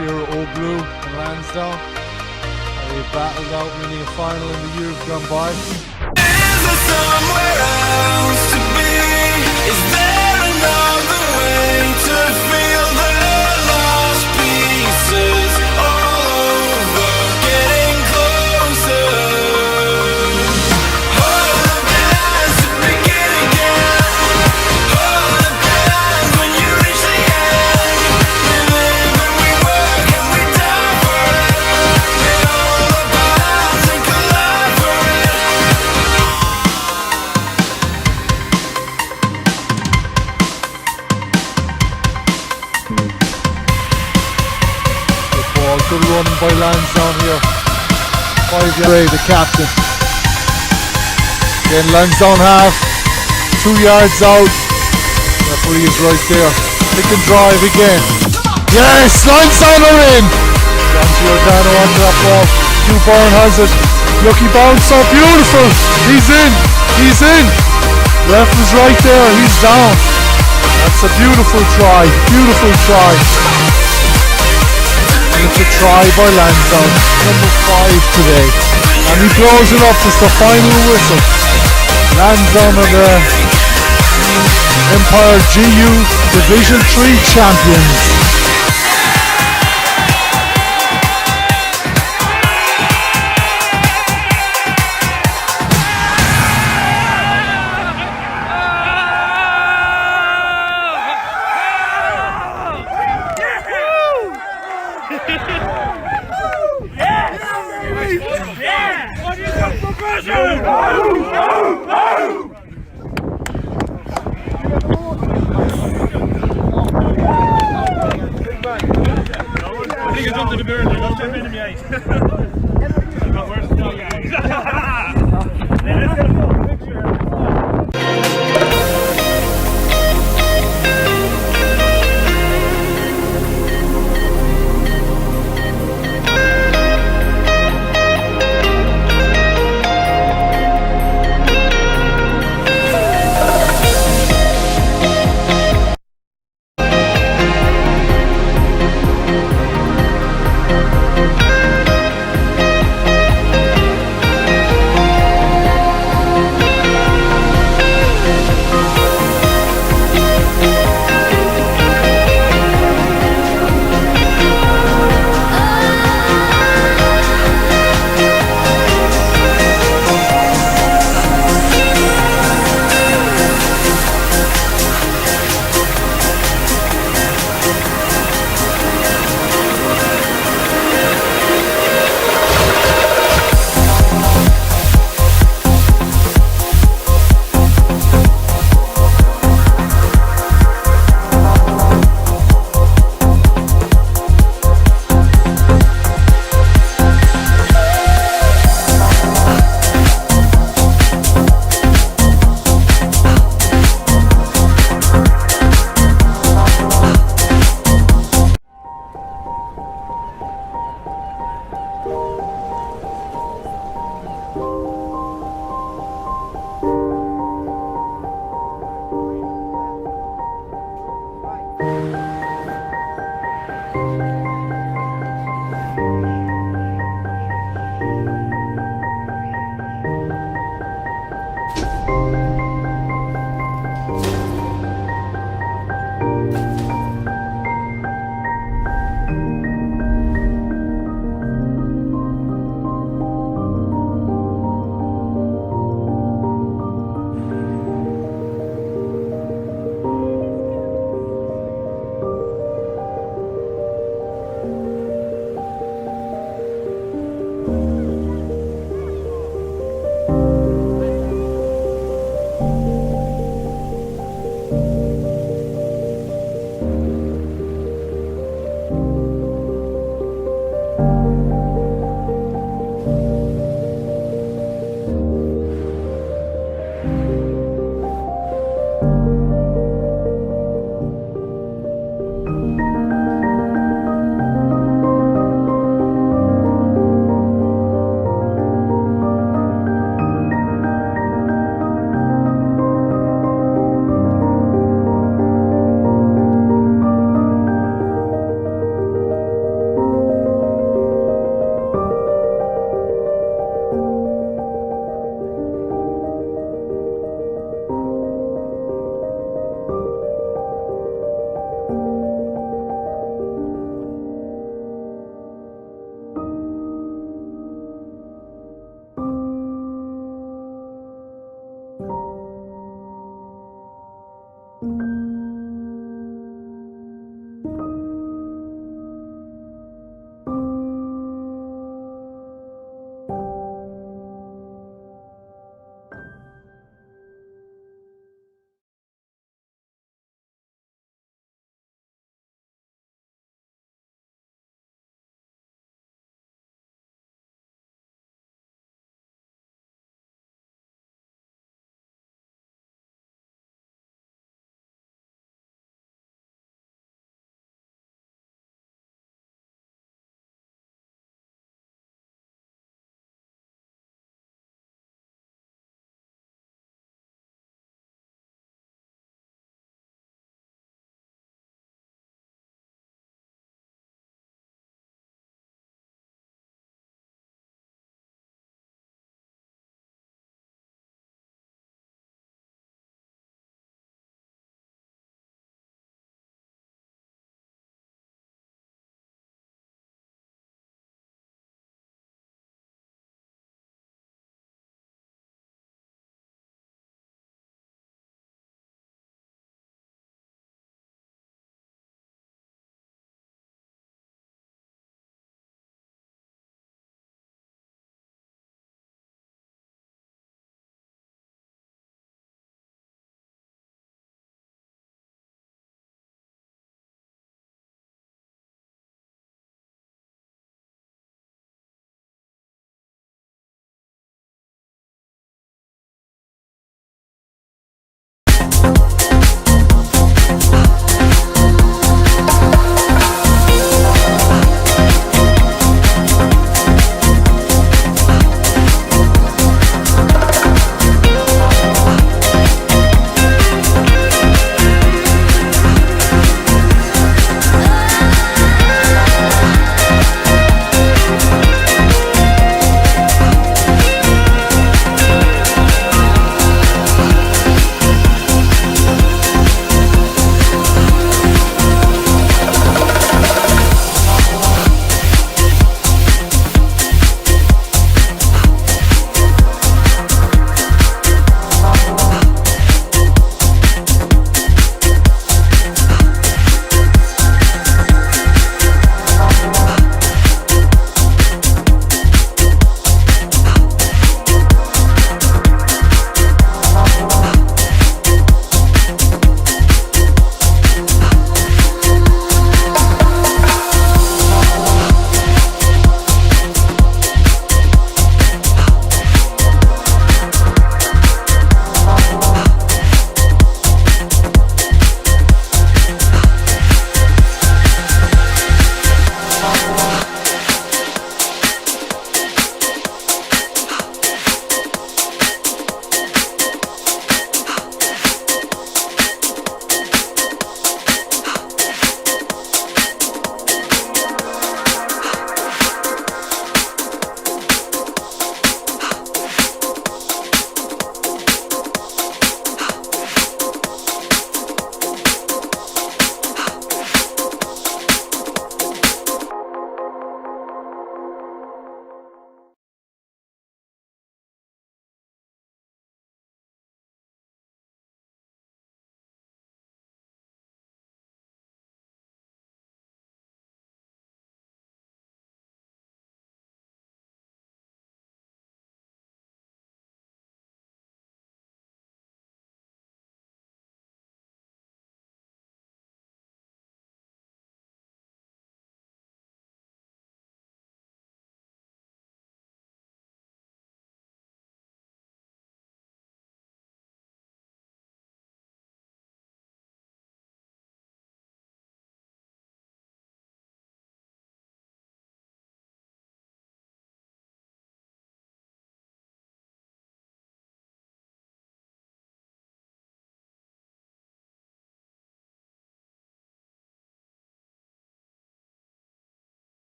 year All Blue in Lansdowne. They battled out winning a final in the years gone by. Is there somewhere else to be? Is there another way to feel the lost pieces all over, getting closer? Hold up your hands to begin again. Hold up your hands when you reach the end. We live and we work and we die for it. We hold up our hands and collide for it. Good ball, good run by Lansdowne here. 5 yards, the captain. Again, Lansdowne half, 2 yards out. Referee is right there. Pick and drive again. Yes, Lansdowne are in. John Giordano on that ball. Hugh Byrne has it. Lucky bounce, so beautiful. He's in. He's in. Ref is right there. He's down. That's a beautiful try. Beautiful try. And it's a try by Lansdowne. Number 5 today. And he blows it up. It's the final whistle. Lansdowne are the Empire GU Division 3 champions.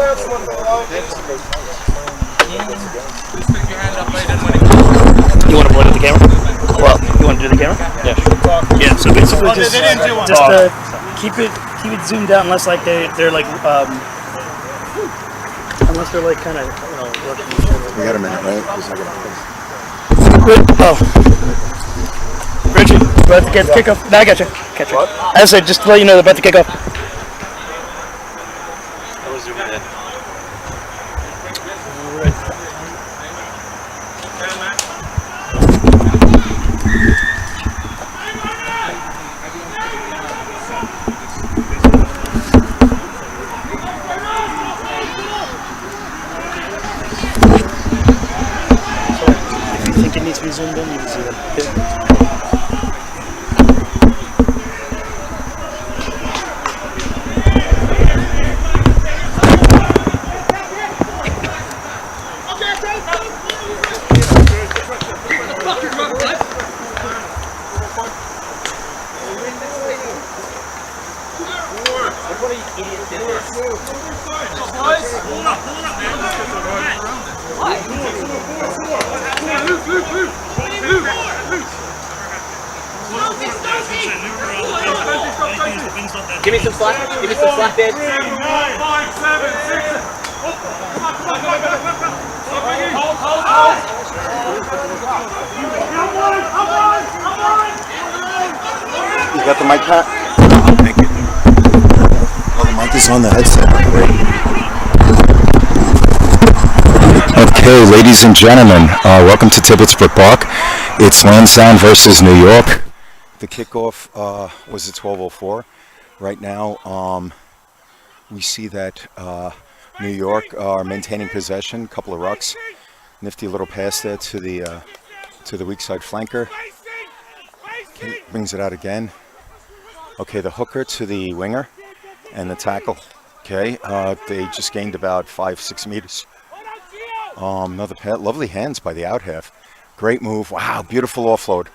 You want to point at the camera? Well, you want to do the camera? Yeah. Yeah. So basically, just keep it zoomed out unless like they're like unless they're like kind of working each other. We got a minute, right? Oh, Richie, about to get the kickoff. No, I got you. Catch you. I said just to let you know they're about to kick off. I was zooming in. If you think it needs to be zoomed in, you can see that. Give me some slack. Give me some slack, Dad. 9, 5, 7, 6. You got the mic, Pat? Thank you. Oh, the mic is on the headset. Okay, ladies and gentlemen, welcome to Tibbetsbrook Park. It's Lansdowne versus New York. The kickoff was at 12:04. Right now, we see that New York are maintaining possession. A couple of rucks, nifty little pass there to the weak side flanker. Okay, brings it out again. Okay, the hooker to the winger, and the tackle. Okay, they just gained about 5-6 meters. Another pass. Lovely hands by the out half. Great move. Wow, beautiful offload.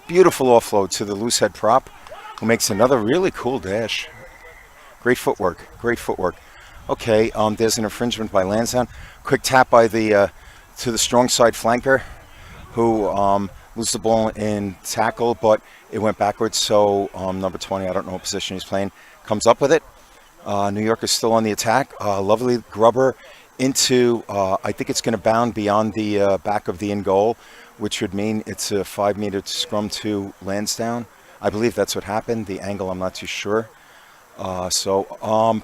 Beautiful offload to the loose head prop, who makes another really cool dash. Great footwork. Great footwork. Okay, there's an infringement by Lansdowne. Quick tap by the to the strong side flanker, who lose the ball in tackle, but it went backwards. So number 20, I don't know what position he's playing, comes up with it. New York is still on the attack. Lovely grubber into, I think it's going to bound beyond the back of the in goal, which would mean it's a 5-meter scrum to Lansdowne. I believe that's what happened. The angle, I'm not too sure. So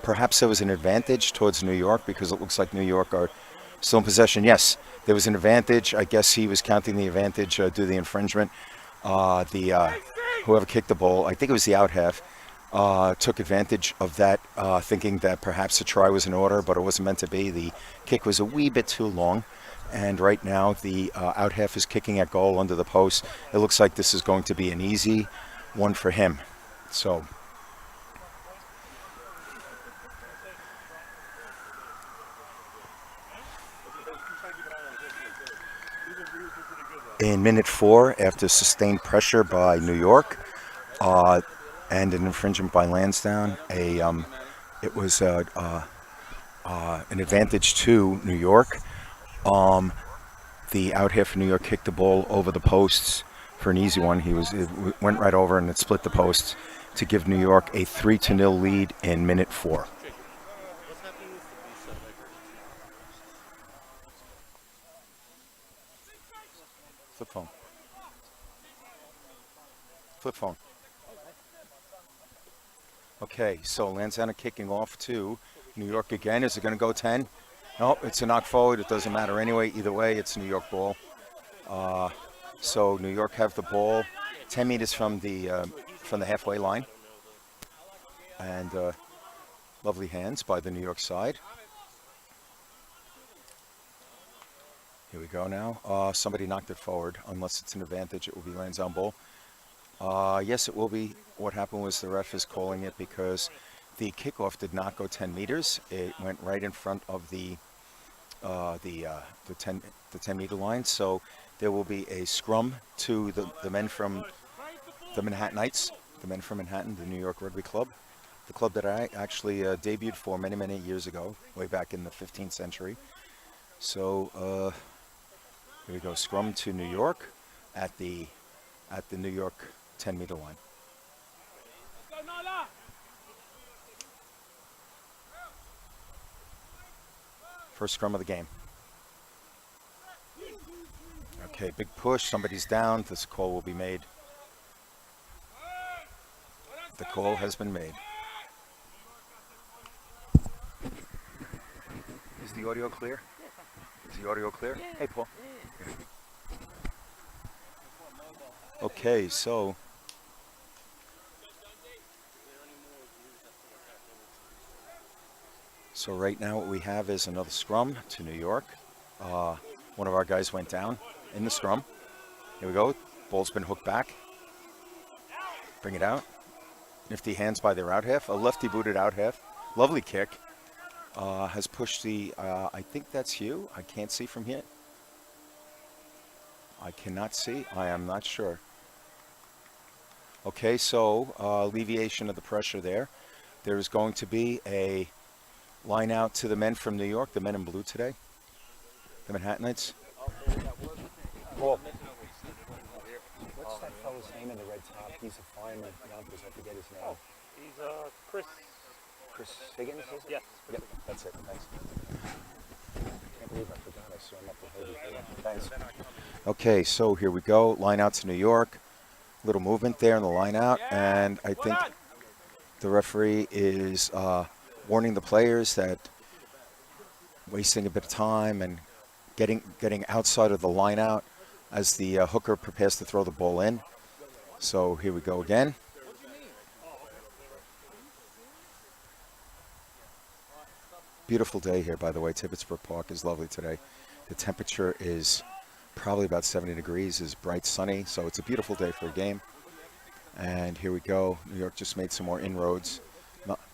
perhaps there was an advantage towards New York because it looks like New York are still in possession. Yes, there was an advantage. I guess he was counting the advantage due to the infringement. Whoever kicked the ball, I think it was the out half, took advantage of that, thinking that perhaps a try was in order, but it wasn't meant to be. The kick was a wee bit too long. And right now the out half is kicking at goal under the post. It looks like this is going to be an easy one for him. So in minute 4, after sustained pressure by New York and an infringement by Lansdowne, it was an advantage to New York. The out half of New York kicked the ball over the posts for an easy one. It went right over and it split the posts to give New York a 3-0 lead in minute 4. Flip phone. Flip phone. Okay, so Lansdowne are kicking off to New York again. Is it going to go 10? No, it's a knock forward. It doesn't matter anyway. Either way, it's New York ball. So New York have the ball 10 meters from the halfway line. And lovely hands by the New York side. Here we go now. Somebody knocked it forward. Unless it's an advantage, it will be Lansdowne ball. Yes, it will be. What happened was the ref is calling it because the kickoff did not go 10 meters. It went right in front of the 10-meter line. So there will be a scrum to the men from the Manhattanites, the men from Manhattan, the New York Rugby Club. the club that I actually debuted for many, many years ago, way back in the 15th century. So here we go, scrum to New York at the New York 10-meter line. First scrum of the game. Okay, big push. Somebody's down. This call will be made. The call has been made. Is the audio clear? Is the audio clear? Hey, Paul. Okay, so right now what we have is another scrum to New York. One of our guys went down in the scrum. Here we go. Ball's been hooked back. Bring it out. Nifty hands by their out half. A lefty booted out half. Lovely kick. Has pushed the, I think that's Hugh. I can't see from here. I cannot see. I am not sure. Okay, so alleviation of the pressure there. There is going to be a line out to the men from New York, the men in blue today, the Manhattanites. Paul. What's that fellow's name in the red top? He's a fireman. Yonkers, I forget his name. He's Chris. Chris Higgins? Yes. Yep, that's it. Thanks. Can't believe I forgot. I saw him up the hill before. Thanks. Okay, so here we go. Line out to New York. Little movement there in the line out, and I think the referee is warning the players that wasting a bit of time and getting outside of the line out as the hooker prepares to throw the ball in. So here we go again. Beautiful day here, by the way. Tibbetsbrook Park is lovely today. The temperature is probably about 70 degrees, is bright sunny, so it's a beautiful day for a game. And here we go. New York just made some more inroads.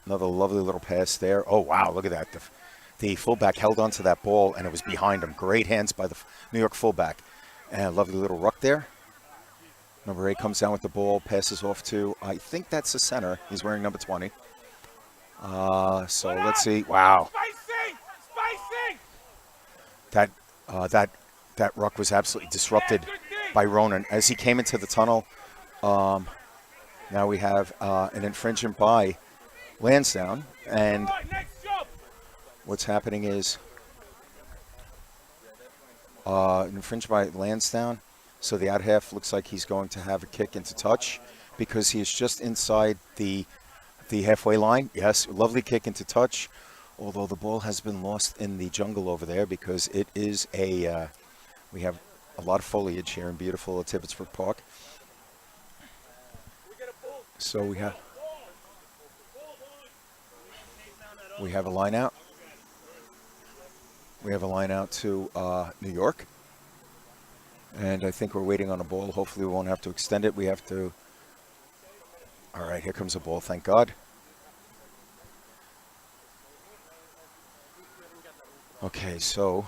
Another lovely little pass there. Oh, wow, look at that. The fullback held onto that ball, and it was behind him. Great hands by the New York fullback. And a lovely little ruck there. Number 8 comes down with the ball, passes off to, I think that's the center. He's wearing number 20. So let's see. Wow. That ruck was absolutely disrupted by Ronan as he came into the tunnel. Now we have an infringement by Lansdowne, and what's happening is an infringement by Lansdowne. So the out half looks like he's going to have a kick into touch because he is just inside the halfway line. Yes, lovely kick into touch, although the ball has been lost in the jungle over there because it is we have a lot of foliage here in beautiful Tibbetsbrook Park. So we have a line out. We have a line out to New York. And I think we're waiting on a ball. Hopefully we won't have to extend it. We have to. All right, here comes a ball, thank God. Okay, so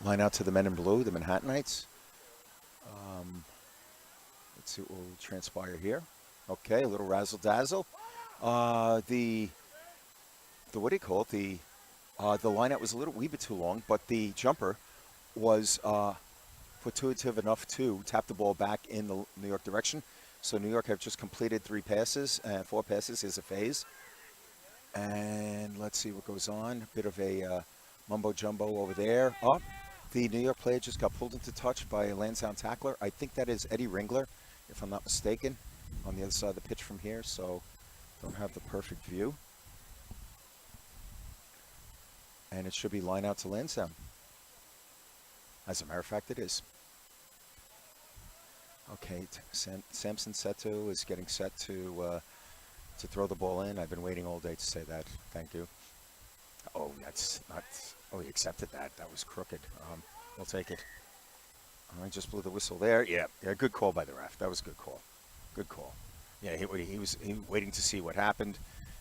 line out to the men in blue, the Manhattanites. Let's see what will transpire here. Okay, a little razzle-dazzle. The what do you call it? The line out was a wee bit too long, but the jumper was fortuitous enough to tap the ball back in the New York direction. So New York have just completed 4 passes is a phase. And let's see what goes on. A bit of a mumbo-jumbo over there. Oh, the New York player just got pulled into touch by a Lansdowne tackler. I think that is Eddie Ringler, if I'm not mistaken, on the other side of the pitch from here. So don't have the perfect view. And it should be line out to Lansdowne. As a matter of fact, it is. Okay, Samson Seto is getting set to throw the ball in. I've been waiting all day to say that. Thank you. Oh, that's not. Oh, he accepted that. That was crooked. We'll take it. I just blew the whistle there. Yeah, good call by the ref. That was a good call. Good call. Yeah, he was waiting to see what happened,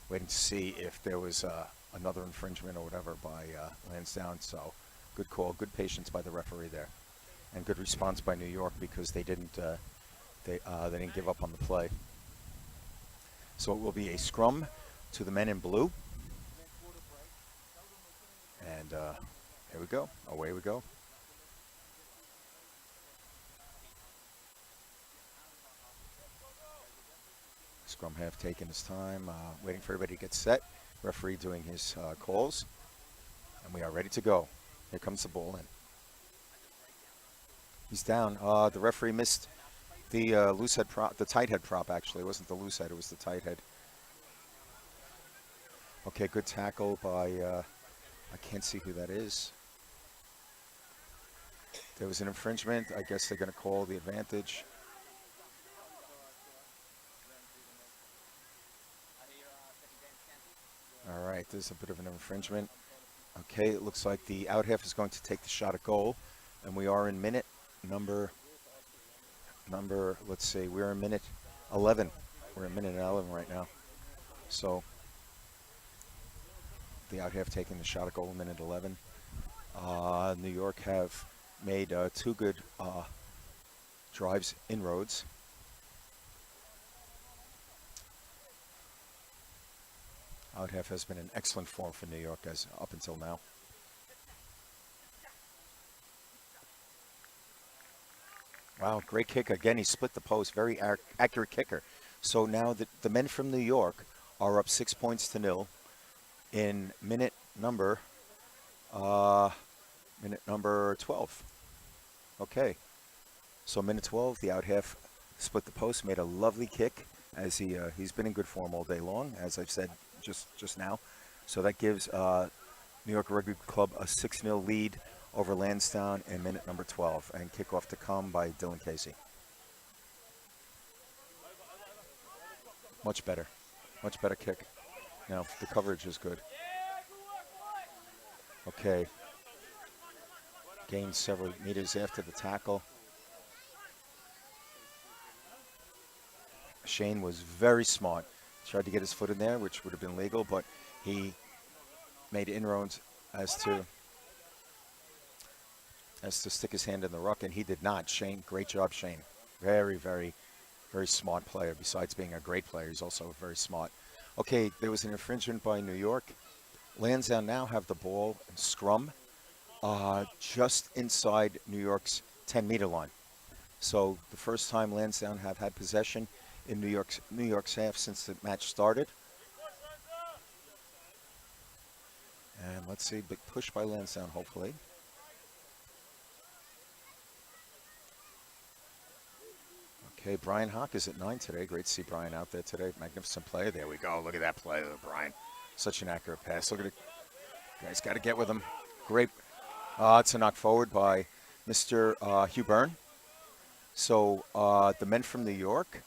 waiting to see if there was another infringement or whatever by Lansdowne. So, good call. Good patience by the referee there, and good response by New York because they didn't give up on the play. So it will be a scrum to the men in blue. And here we go. Away we go. Scrum half taking his time, waiting for everybody to get set. Referee doing his calls. And we are ready to go. Here comes the ball in. He's down. The referee missed the loose head prop, the tight head prop actually. It wasn't the loose head, it was the tight head. Okay, good tackle by, I can't see who that is. There was an infringement. I guess they're going to call the advantage. All right, there's a bit of an infringement. Okay, it looks like the out half is going to take the shot at goal. And we are in minute number, let's see, we're in minute 11. We're in minute 11 right now. So the out half taking the shot at goal in minute 11. New York have made 2 good drives inroads. Out half has been an excellent form for New York as up until now. Wow, great kick. Again, he split the post. Very accurate kicker. So now the men from New York are up 6 points to 0 in minute number 12. Okay. So minute 12, the out half split the post, made a lovely kick as he's been in good form all day long, as I've said just now. So that gives New York Rugby Club a 6-0 lead over Lansdowne in minute number 12, and kickoff to come by Dylan Casey. Much better kick. Now the coverage is good. Okay. Gained several meters after the tackle. Shane was very smart. Tried to get his foot in there, which would have been legal, but he made inroads as to stick his hand in the ruck, and he did not. Shane, great job, Shane. Very, very, very smart player. Besides being a great player, he's also very smart. Okay, there was an infringement by New York. Lansdowne now have the ball in scrum just inside New York's 10-meter line. So the first time Lansdowne have had possession in New York's half since the match started. And let's see, big push by Lansdowne, hopefully. Okay, Brian Hawk is at 9 today. Great to see Brian out there today. Magnificent play. There we go. Look at that play, Brian. Such an accurate pass. Look at it. Guys, got to get with him. Great. It's a knock forward by Mr. Hugh Byrne. So the men from New York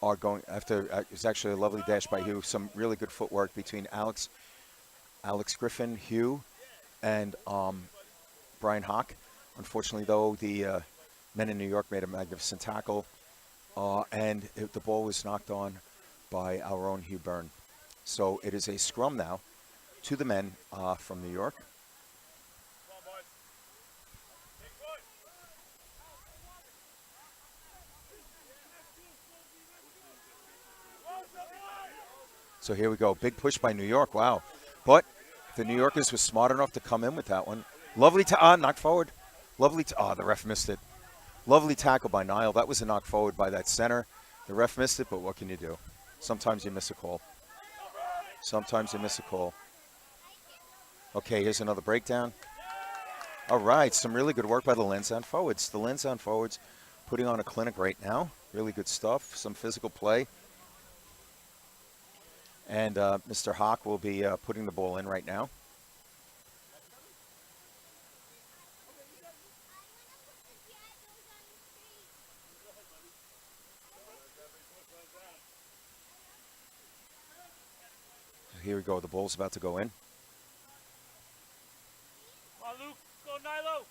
are going after. It's actually a lovely dash by Hugh. Some really good footwork between Alex Griffin, Hugh, and Brian Hawk. Unfortunately, though, the men in New York made a magnificent tackle, and the ball was knocked on by our own Hugh Byrne. So it is a scrum now to the men from New York. So here we go. Big push by New York. Wow. But the New Yorkers were smart enough to come in with that one. Lovely knock forward. Lovely the ref missed it. Lovely tackle by Niall. That was a knock forward by that center. The ref missed it, but what can you do? Sometimes you miss a call. Sometimes you miss a call. Okay, here's another breakdown. All right, some really good work by the Lansdowne forwards. The Lansdowne forwards putting on a clinic right now. Really good stuff. Some physical play. And Mr. Hawk will be putting the ball in right now. Here we go. The ball's about to go in. Come on, Luke. Go, Nilo.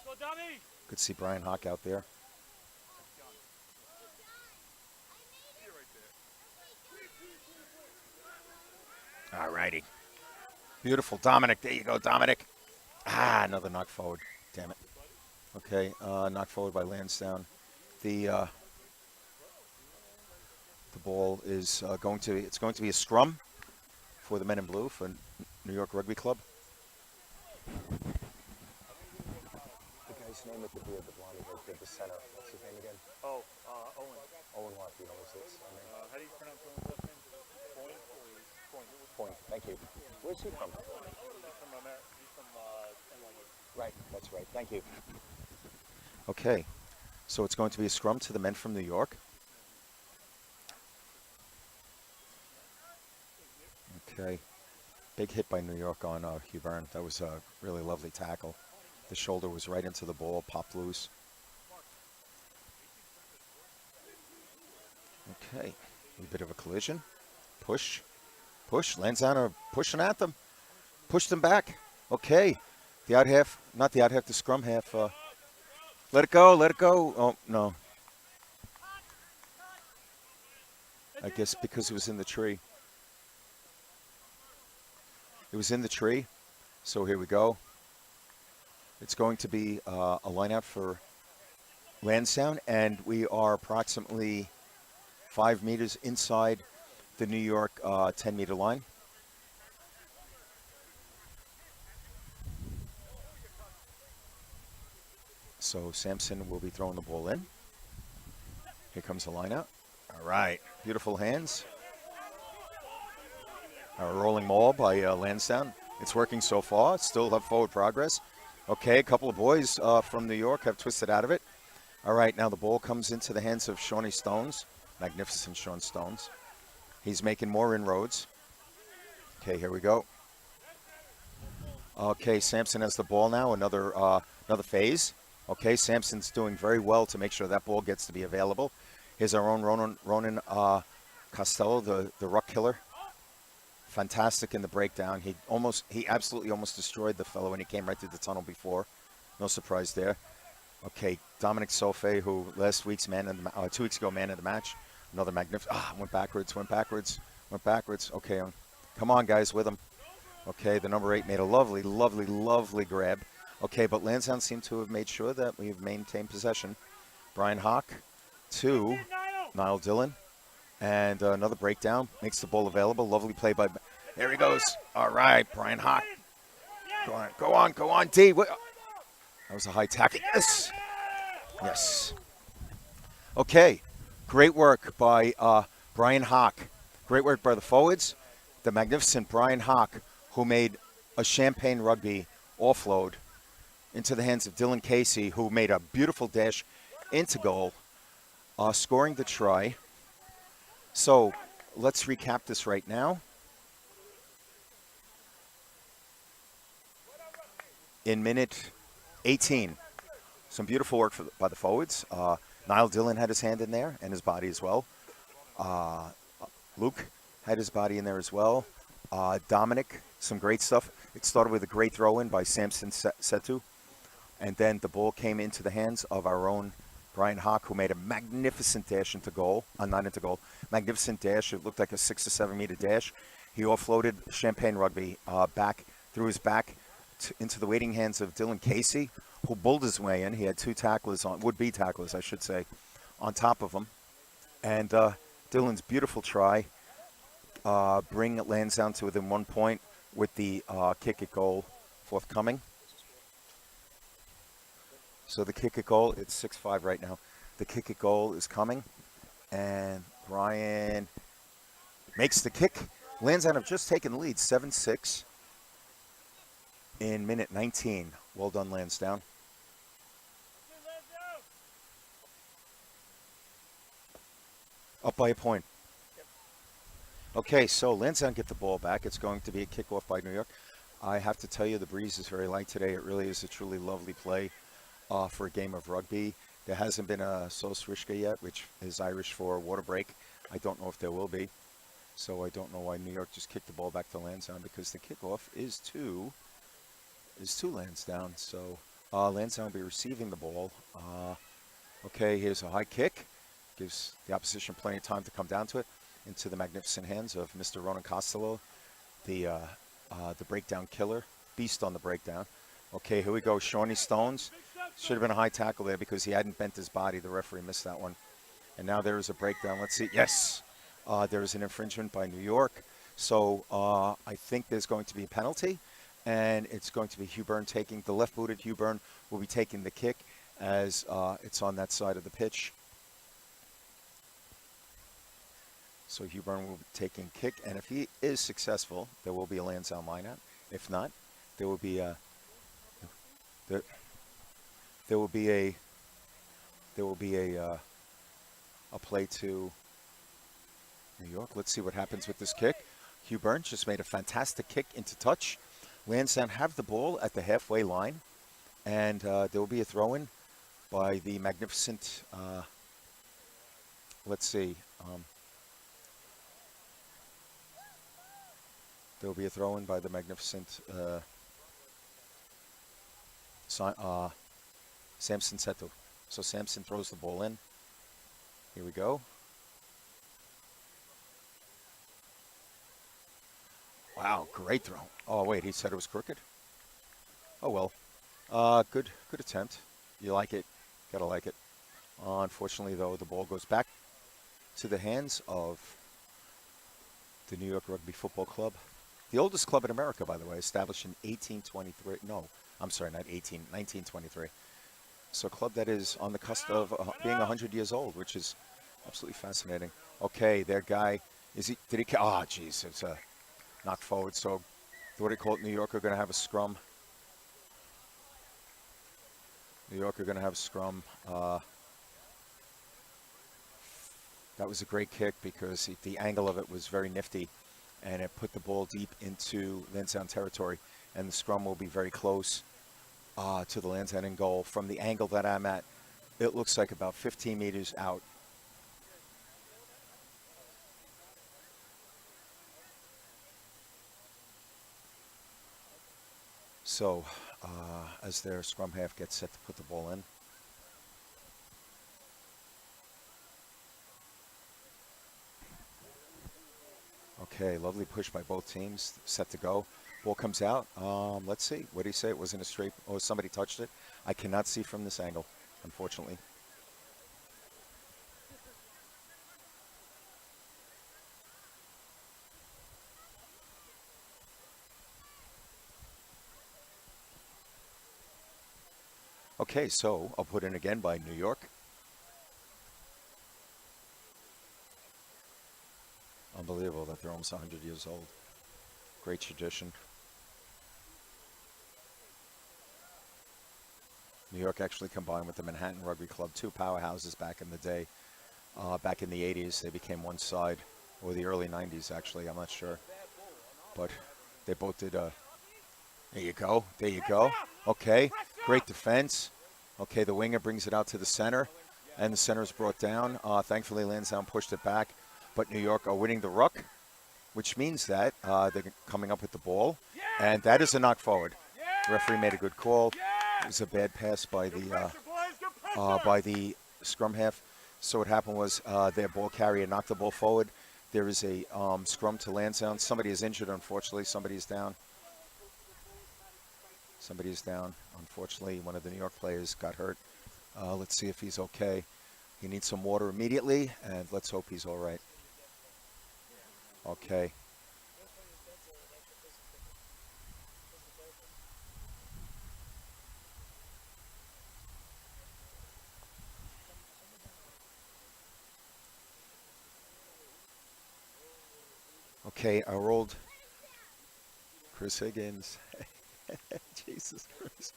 Go, Dummy. Good to see Brian Hawk out there. All righty. Beautiful. Dominic. There you go, Dominic. Another knock forward. Damn it. Okay, knock forward by Lansdowne. The The ball is it's going to be a scrum for the men in blue for New York Rugby Club. The guy's name with the beard, the blonde hair, the center. What's his name again? Oh, Owen. Owen what? Do you know his name? How do you pronounce Owen's last name? Point. Point. Thank you. Where's he from? He's from NYU. Right. That's right. Thank you. Okay. So it's going to be a scrum to the men from New York. Okay. Big hit by New York on Hugh Byrne. That was a really lovely tackle. The shoulder was right into the ball, popped loose. Okay. A bit of a collision. Push. Lansdowne are pushing at them. Push them back. Okay. The out half, not the out half, the scrum half. Let it go. Oh, no. I guess because it was in the tree. It was in the tree. So here we go. It's going to be a line out for Lansdowne, and we are approximately 5 meters inside the New York 10-meter line. So Sampson will be throwing the ball in. Here comes the line out. All right, beautiful hands. A rolling maul by Lansdowne. It's working so far. Still have forward progress. Okay, a couple of boys from New York have twisted out of it. All right, now the ball comes into the hands of Shawnee Stones. Magnificent Sean Stones. He's making more inroads. Okay, here we go. Okay, Sampson has the ball now. Another phase. Okay, Sampson's doing very well to make sure that ball gets to be available. Here's our own Ronan Costello, the ruck killer. Fantastic in the breakdown. He absolutely almost destroyed the fellow when he came right through the tunnel before. No surprise there. Okay, Dominic Sofe, who 2 weeks ago man of the match. Another magnificent. Went backwards. Okay, come on, guys, with him. Okay, the number 8 made a lovely grab. Okay, but Lansdowne seemed to have made sure that we've maintained possession. Brian Hawk to Niall Dillon. And another breakdown. Makes the ball available. Lovely play by... There he goes. All right, Brian Hawk. Go on, D. That was a high tackle. Yes. Okay. Great work by Brian Hawk. Great work by the forwards. The magnificent Brian Hawk, who made a Champagne Rugby offload into the hands of Dylan Casey, who made a beautiful dash into goal, scoring the try. So let's recap this right now. In minute 18, some beautiful work by the forwards. Niall Dillon had his hand in there and his body as well. Luke had his body in there as well. Dominic, some great stuff. It started with a great throw-in by Samson Setu. And then the ball came into the hands of our own Brian Hawk, who made a magnificent dash into goal. Not into goal. Magnificent dash. It looked like a 6 to 7 meter dash. He offloaded Champagne Rugby back through his back into the waiting hands of Dylan Casey, who bulled his way in. He had 2 tacklers would-be tacklers, I should say, on top of him. And Dylan's beautiful try bring Lansdowne to within 1 point with the kick at goal forthcoming. So the kick at goal, it's 6-5 right now. The kick at goal is coming, and Brian makes the kick. Lansdowne have just taken the lead, 7-6 in minute 19. Well done, Lansdowne. Up by a point. Okay, so Lansdowne get the ball back. It's going to be a kickoff by New York. I have to tell you, the breeze is very light today. It really is a truly lovely play for a game of rugby. There hasn't been a Solsrishka yet, which is Irish for water break. I don't know if there will be. So I don't know why New York just kicked the ball back to Lansdowne, because the kickoff is to Lansdowne. So Lansdowne will be receiving the ball. Okay, here's a high kick. Gives the opposition plenty of time to come down to it. Into the magnificent hands of Mr. Ronan Costello, the breakdown killer, beast on the breakdown. Okay, here we go. Shawnee Stones. Should have been a high tackle there because he hadn't bent his body. The referee missed that one. And now there is a breakdown. Let's see. Yes. There is an infringement by New York. So I think there's going to be a penalty, and it's going to be Hugh Byrne taking, the left-booted Hugh Byrne will be taking the kick as it's on that side of the pitch. So Hugh Byrne will be taking kick, and if he is successful, there will be a Lansdowne line-out. If not, there will be a a play to New York. Let's see what happens with this kick. Hugh Byrne just made a fantastic kick into touch. Lansdowne have the ball at the halfway line, and there will be a throw-in by the magnificent, let's see, there will be a throw-in by the magnificent Samson Seto. So Samson throws the ball in. Here we go. Wow, great throw. Oh, wait, he said it was crooked? Oh, well. Good attempt. You like it. Gotta like it. Unfortunately, though, the ball goes back to the hands of the New York Rugby Football Club. The oldest club in America, by the way, established in 1823. No, I'm sorry, not 1923. So a club that is on the cusp of being 100 years old, which is absolutely fascinating. Okay, their guy, did he, oh, jeez, it's a knock forward. So what do you call it? New York are going to have a scrum. New York are going to have a scrum. That was a great kick because the angle of it was very nifty, and it put the ball deep into Lansdowne territory, and the scrum will be very close to the Lansdowne end goal. From the angle that I'm at, it looks like about 15 meters out. So as their scrum half gets set to put the ball in. Okay, lovely push by both teams. Set to go. Ball comes out. Let's see. What did he say? It wasn't a straight. Oh, somebody touched it. I cannot see from this angle, unfortunately. Okay, so I'll put in again by New York. Unbelievable that they're almost 100 years old. Great tradition. New York actually combined with the Manhattan Rugby Club, two powerhouses back in the day. Back in the 80s, they became one side, or the early 90s, actually, I'm not sure. But they both did there you go, there you go. Okay, great defense. Okay, the winger brings it out to the center, and the center is brought down. Thankfully, Lansdowne pushed it back, but New York are winning the ruck, which means that they're coming up with the ball, and that is a knock forward. Referee made a good call. It was a bad pass by the scrum half. So what happened was their ball carrier knocked the ball forward. There is a scrum to Lansdowne. Somebody is injured, unfortunately. Somebody is down. Somebody is down. Unfortunately, one of the New York players got hurt. Let's see if he's okay. He needs some water immediately, and let's hope he's all right. Okay. Okay, our old Chris Higgins. Jesus Christ.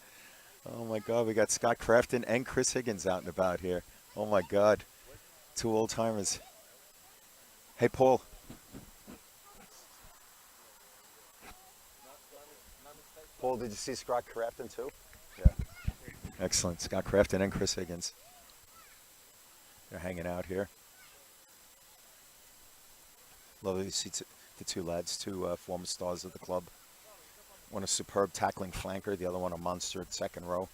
Oh my God, we got Scott Crafton and Chris Higgins out and about here. Oh my God. Two old timers. Hey, Paul. Paul, did you see Scott Crafton too? Yeah. Excellent. Scott Crafton and Chris Higgins. They're hanging out here. Lovely to see the two lads, two former stars of the club. One a superb tackling flanker, the other one a monster at second row.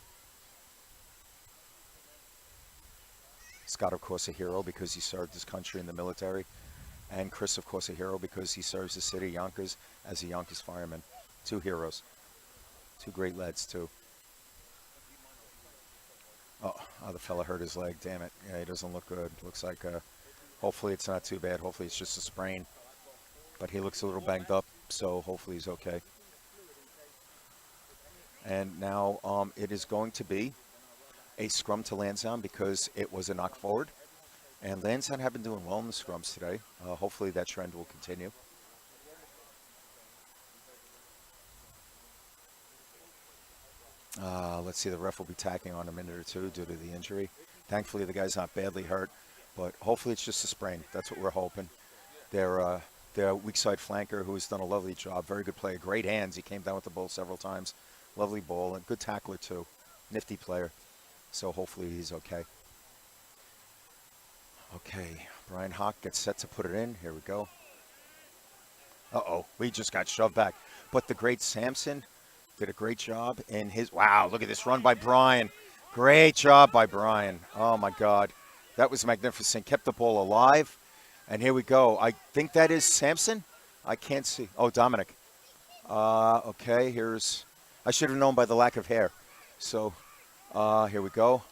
Scott, of course, a hero because he served his country in the military. And Chris, of course, a hero because he serves the city of Yonkers as a Yonkers fireman. Two heroes. Two great lads, too. Oh, the fella hurt his leg. Damn it. Yeah, he doesn't look good. Looks like Hopefully it's not too bad. Hopefully it's just a sprain. But he looks a little banged up, so hopefully he's okay. And now it is going to be a scrum to Lansdowne because it was a knock forward. And Lansdowne have been doing well in the scrums today. Hopefully that trend will continue. Let's see, the ref will be tacking on a minute or two due to the injury. Thankfully, the guy's not badly hurt, but hopefully it's just a sprain. That's what we're hoping. Their weak side flanker, who has done a lovely job, very good player, great hands. He came down with the ball several times. Lovely ball, and good tackler too. Nifty player. So hopefully he's okay. Okay, Brian Hawk gets set to put it in. Here we go. Uh-oh, we just got shoved back. But the great Sampson did a great job in his... Wow, look at this run by Brian. Great job by Brian. Oh, my God. That was magnificent. Kept the ball alive. And here we go. I think that is Sampson. I can't see. Oh, Dominic. Okay, here's... I should have known by the lack of hair. So, here we go.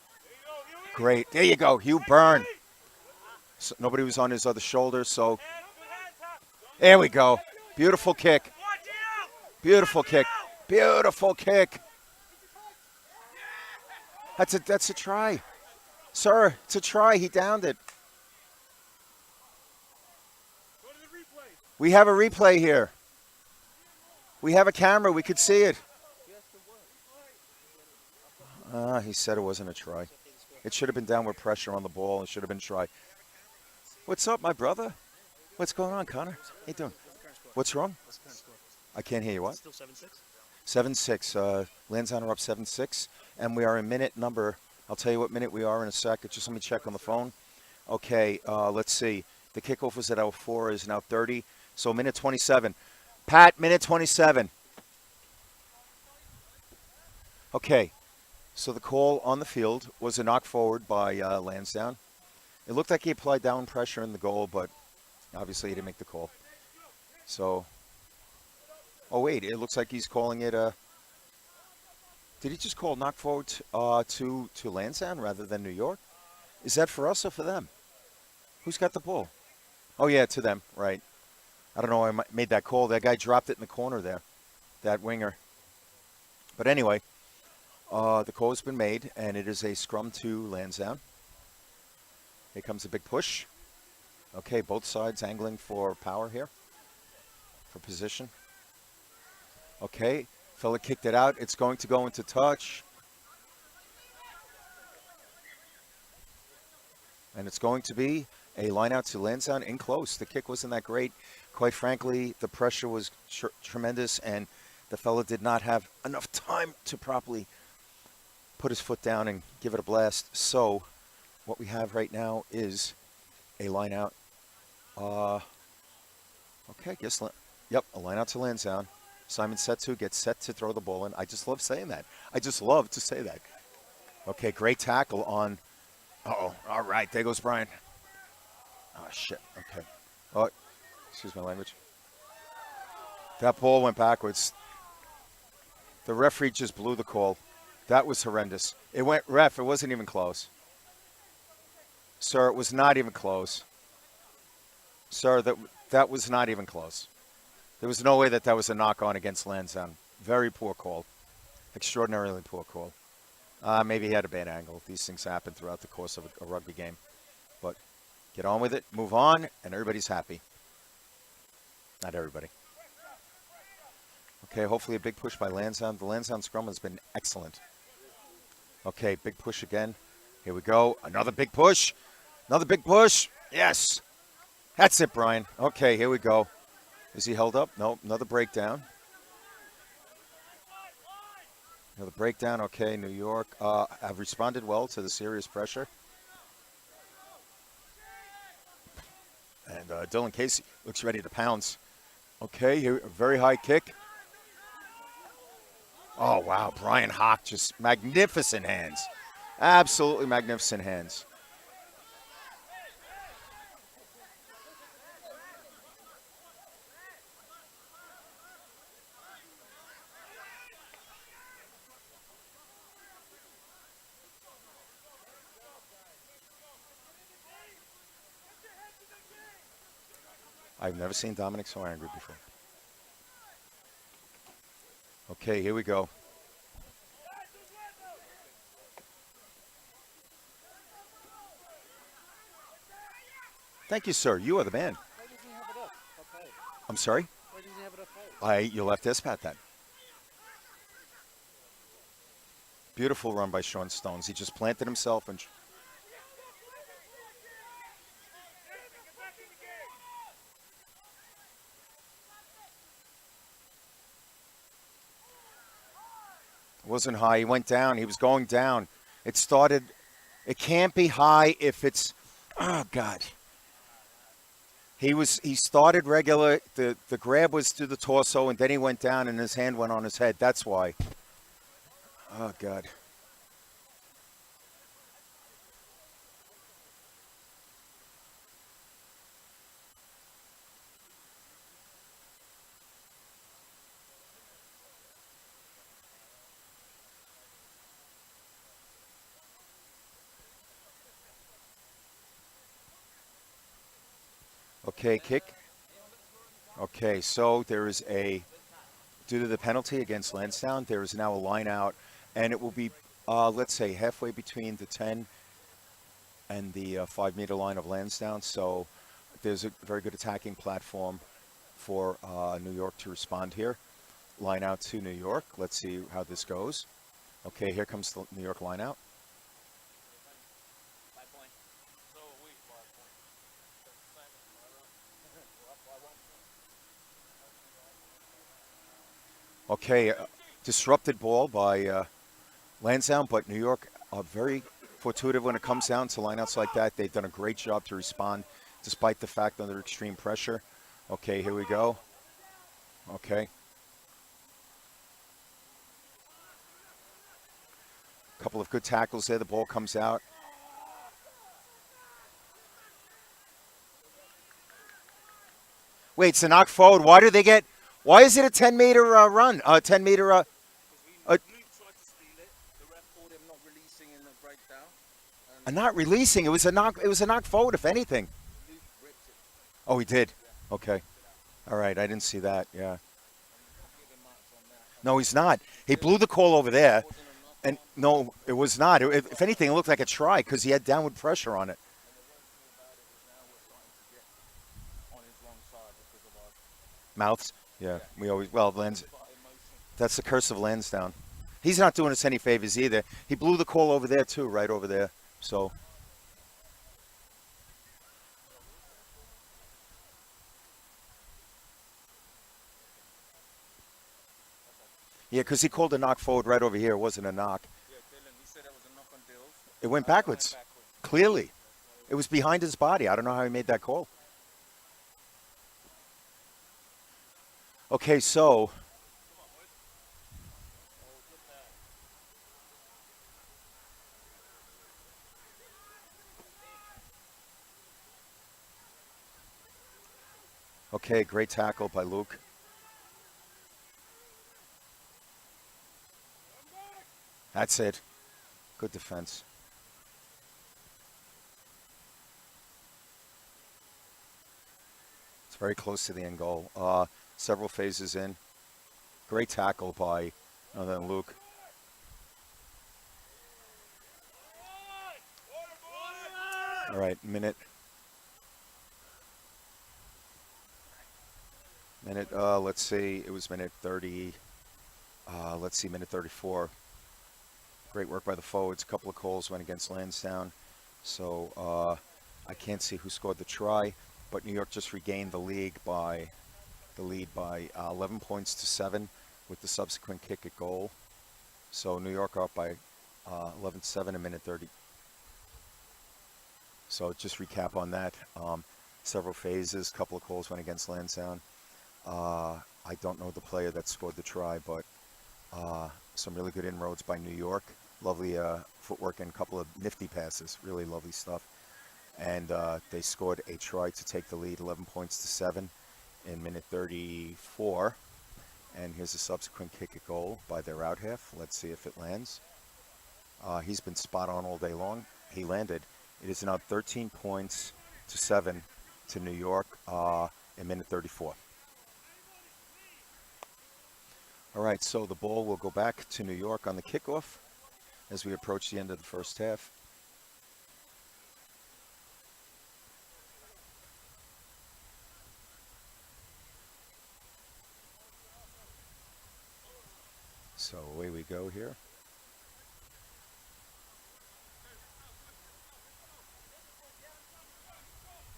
Great. There you go. Hugh Byrne. So nobody was on his other shoulder, so... There we go. Beautiful kick. Beautiful kick. Beautiful kick. That's a try. Sir, it's a try. He downed it. We have a replay here. We have a camera. We could see it. He said it wasn't a try. It should have been downward pressure on the ball. It should have been a try. What's up, my brother? What's going on, Connor? How you doing? What's wrong? I can't hear you. What? Still 7-6? 7-6. Lansdowne are up 7-6. And we are in minute number, I'll tell you what minute we are in a sec. Just let me check on the phone. Okay, let's see. The kickoff was at 04, is now 30. So minute 27. Pat, minute 27. Okay, so the call on the field was a knock forward by Lansdowne. It looked like he applied down pressure in the goal, but obviously he didn't make the call. So, oh wait, it looks like he's calling it a... Did he just call knock forward to Lansdowne rather than New York? Is that for us or for them? Who's got the ball? Oh yeah, to them, right. I don't know why I made that call. That guy dropped it in the corner there, that winger. But anyway, the call has been made, and it is a scrum to Lansdowne. Here comes a big push. Okay, both sides angling for power here, for position. Okay, fella kicked it out. It's going to go into touch. And it's going to be a line out to Lansdowne in close. The kick wasn't that great. Quite frankly, the pressure was tremendous, and the fella did not have enough time to properly put his foot down and give it a blast. So what we have right now is a line out. Okay, I guess, yep, a line out to Lansdowne. Simon Setsu gets set to throw the ball in. I just love saying that. I just love to say that. Okay, great tackle on... Uh-oh, all right, there goes Brian. Oh, shit, okay. Oh, excuse my language. That ball went backwards. The referee just blew the call. That was horrendous. It went, ref, it wasn't even close. Sir, it was not even close. Sir, that was not even close. There was no way that was a knock-on against Lansdowne. Very poor call. Extraordinarily poor call. Maybe he had a bad angle. These things happen throughout the course of a rugby game. But get on with it, move on, and everybody's happy. Not everybody. Okay, hopefully a big push by Lansdowne. The Lansdowne scrum has been excellent. Okay, big push again. Here we go. Another big push. Another big push. Yes. That's it, Brian. Okay, here we go. Is he held up? No, another breakdown. Another breakdown. Okay, New York have responded well to the serious pressure. And Dylan Casey looks ready to pounce. Okay, here, a very high kick. Oh, wow. Brian Hawk, just magnificent hands. Absolutely magnificent hands. I've never seen Dominic so angry before. Okay, here we go. Thank you, sir. You are the man. Why doesn't he have it up? Okay. I'm sorry? Why doesn't he have it up high? You left Espat then. Beautiful run by Sean Stones. He just planted himself and wasn't high. He went down. He was going down. It started. It can't be high if it's. Oh God. He started regular. The grab was to the torso, and then he went down, and his hand went on his head. That's why. Oh God. Okay, kick. Okay, so there is due to the penalty against Lansdowne, there is now a line out, and it will be, let's say, halfway between the 10 and the 5-meter line of Lansdowne. So there's a very good attacking platform for New York to respond here. Line out to New York. Let's see how this goes. Okay, here comes the New York line out. Okay, disrupted ball by Lansdowne, but New York are very fortuitous when it comes down to lineouts like that. They've done a great job to respond despite the fact under extreme pressure. Okay, here we go. Okay. A couple of good tackles there. The ball comes out. Wait, it's a knock forward. Why is it a 10-meter run? 10-meter. Luke tried to steal it. The ref called him not releasing in the breakdown. Not releasing. It was a knock. It was a knock forward, if anything. Luke ripped it. Oh, he did. Okay. All right. I didn't see that. Yeah. Giving marks on that. No, he's not. He blew the call over there, and no, it was not. If anything, it looked like a try because he had downward pressure on it. On his wrong side because of our Mouths. Yeah. We always That's the curse of Lansdowne. He's not doing us any favors either. He blew the call over there too, right over there. So. Yeah, because he called a knock forward right over here. It wasn't a knock. Yeah, Dylan, he said it was a knock on Dills. It went backwards. Clearly. It was behind his body. I don't know how he made that call. Okay, so. Okay, great tackle by Luke. That's it. Good defense. It's very close to the end goal. Several phases in. Great tackle by other than Luke. All right, minute, let's see, it was minute 30, let's see, minute 34. Great work by the forwards. A couple of calls went against Lansdowne. So I can't see who scored the try, but New York just regained the lead by 11 points to 7 with the subsequent kick at goal. So New York are up by 11-7 in minute 30. So just recap on that. Several phases, a couple of calls went against Lansdowne. I don't know the player that scored the try, but some really good inroads by New York. Lovely footwork and a couple of nifty passes. Really lovely stuff. And they scored a try to take the lead, 11 points to 7 in minute 34. And here's a subsequent kick at goal by their out half. Let's see if it lands. He's been spot on all day long. He landed. It is now 13 points to 7 to New York. in minute 34. All right, so the ball will go back to New York on the kickoff as we approach the end of the first half. So away we go here.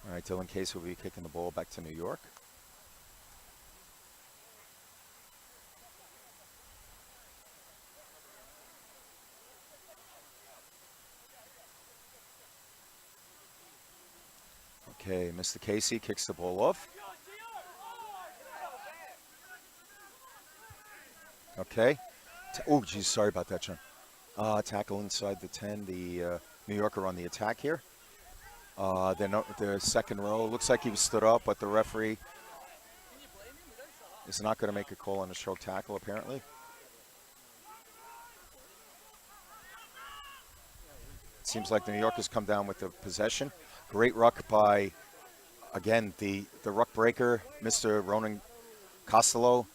All right, Dylan Case will be kicking the ball back to New York. Okay, Mr. Casey kicks the ball off. Okay. Oh, geez, sorry about that, John. Tackle inside the 10. The New Yorker on the attack here. The second row, looks like he was stood up, but the referee is not going to make a call on a stroke tackle, apparently. It seems like the New Yorkers come down with the possession. Great ruck by, again, the ruck breaker, Mr. Ronan Costello.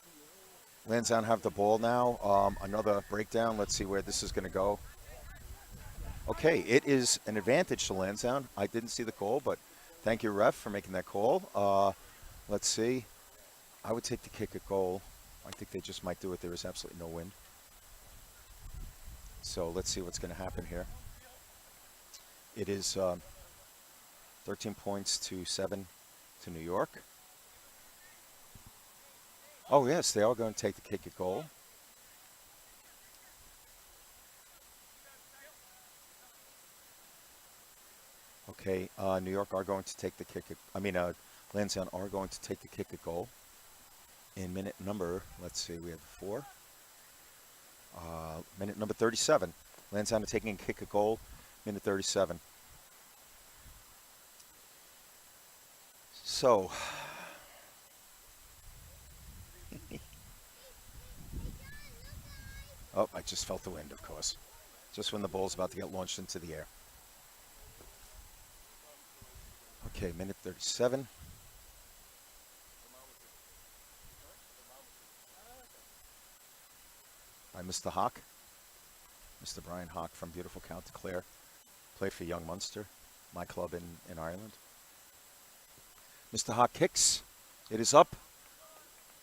Lansdowne have the ball now. Another breakdown. Let's see where this is going to go. Okay, it is an advantage to Lansdowne. I didn't see the call, but thank you, ref, for making that call. Let's see. I would take the kick at goal. I think they just might do it. There is absolutely no wind. So let's see what's going to happen here. It is 13 points to 7 to New York. Oh, yes, they are going to take the kick at goal. Okay, New York are going to take the kick at, Lansdowne are going to take the kick at goal. In minute number, let's see, we have 4. Minute number 37. Lansdowne are taking a kick at goal, minute 37. So, oh, I just felt the wind, of course. Just when the ball's about to get launched into the air. Okay, minute 37. By Mr. Hawk. Mr. Brian Hawk from beautiful County Clare. Played for Young Munster, my club in Ireland. Mr. Hawk kicks. It is up.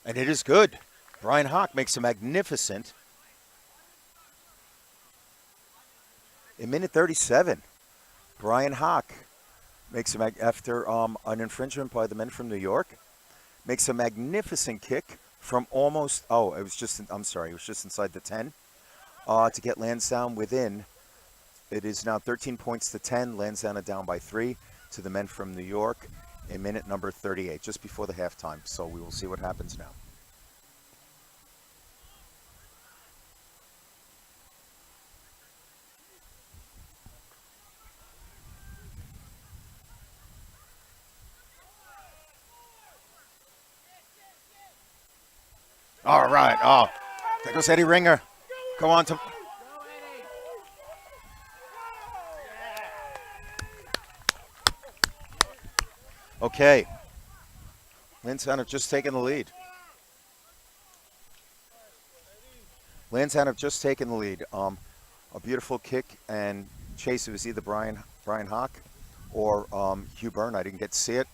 And it is good. Brian Hawk makes a magnificent. In minute 37, Brian Hawk makes after an infringement by the men from New York, makes a magnificent kick from almost, it was just inside the 10 to get Lansdowne within. It is now 13 points to 10. Lansdowne are down by 3 to the men from New York in minute number 38, just before the halftime. So we will see what happens now. All right. Oh, there goes Eddie Ringer. Go on to. Okay. Lansdowne have just taken the lead. Lansdowne have just taken the lead. A beautiful kick and chase. It was either Brian Hawk or Hugh Byrne. I didn't get to see it,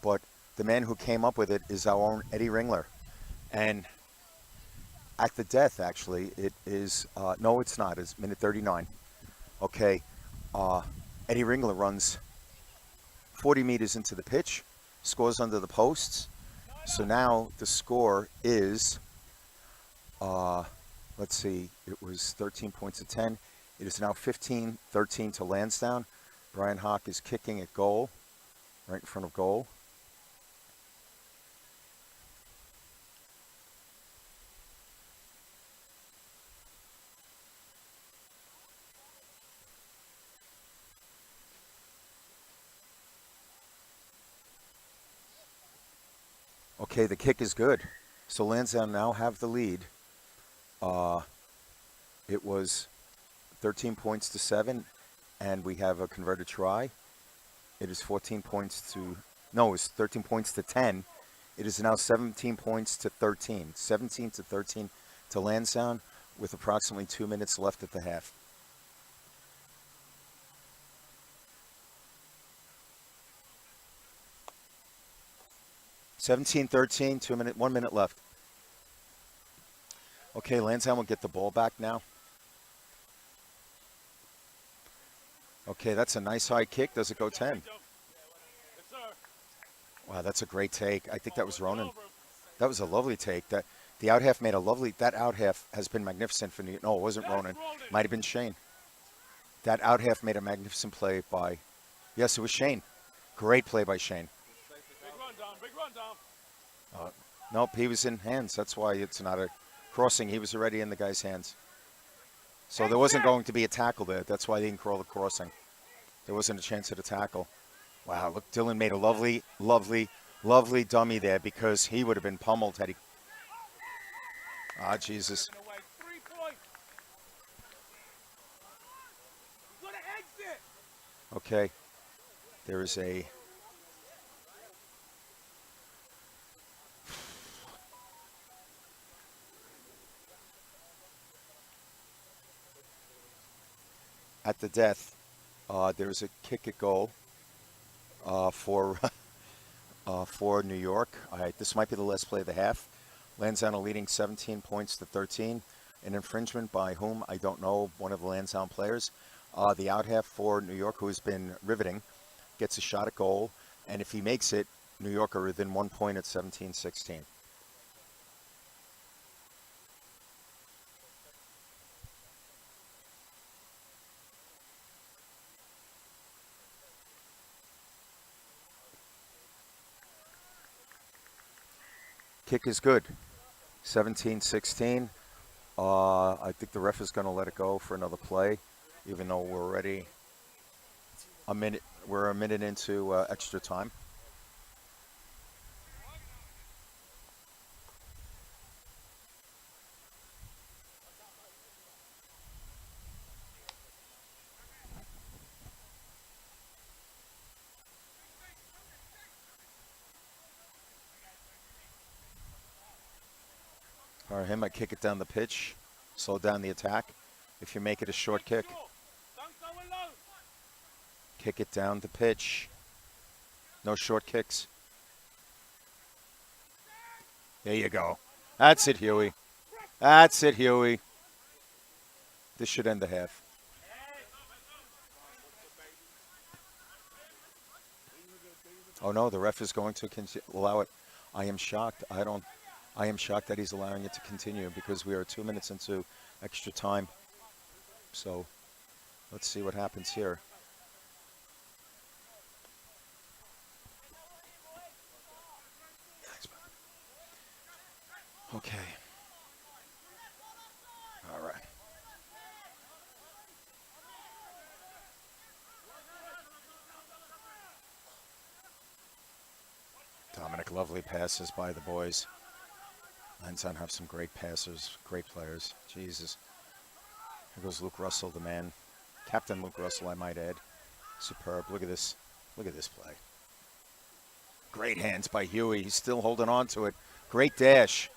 but the man who came up with it is our own Eddie Ringler. And at the death, actually, it is, no, it's not. It's minute 39. Okay. Eddie Ringler runs 40 meters into the pitch, scores under the posts. So now the score is, let's see, it was 13 points to 10. It is now 15-13 to Lansdowne. Brian Hawk is kicking at goal, right in front of goal. Okay, the kick is good. So Lansdowne now have the lead. It was 13 points to 7, and we have a converted try. It is 14 points to No, it was 13 points to 10. It is now 17 points to 13. 17 to 13 to Lansdowne with approximately 2 minutes left at the half. (17-13), 1 minute left. Okay, Lansdowne will get the ball back now. Okay, that's a nice high kick. Does it go 10? Wow, that's a great take. I think that was Ronan. That was a lovely take. The out half made a lovely. That out half has been magnificent for New. No, it wasn't Ronan. Might have been Shane. That out half made a magnificent play by. Yes, it was Shane. Great play by Shane. Big run down. Nope, he was in hands. That's why it's not a crossing. He was already in the guy's hands. So there wasn't going to be a tackle there. That's why they didn't call the crossing. There wasn't a chance at a tackle. Wow, look, Dylan made a lovely, lovely, lovely dummy there because he would have been pummeled had he. Ah, Jesus. 3 points. Go to exit. Okay. There is a. At the death, there's a kick at goal for New York. This might be the last play of the half. Lansdowne leading 17 points to 13. An infringement by whom? I don't know. One of the Lansdowne players. The out half for New York, who has been riveting, gets a shot at goal. And if he makes it, New York are within 1 point at 17-16. Kick is good. 17-16. I think the ref is going to let it go for another play, even though we're already a minute. We're a minute into extra time. All right, him might kick it down the pitch, slow down the attack. If you make it a short kick, kick it down the pitch. No short kicks. There you go. That's it, Huey. That's it, Huey. This should end the half. Oh no, the ref is going to allow it. I am shocked. I am shocked that he's allowing it to continue because we are 2 minutes into extra time. So let's see what happens here. Okay. All right. Dominic, lovely passes by the boys. Lansdowne have some great passers, great players. Jesus. Here goes Luke Russell, the man. Captain Luke Russell, I might add. Superb. Look at this. Look at this play. Great hands by Huey. He's still holding on to it. Great dash.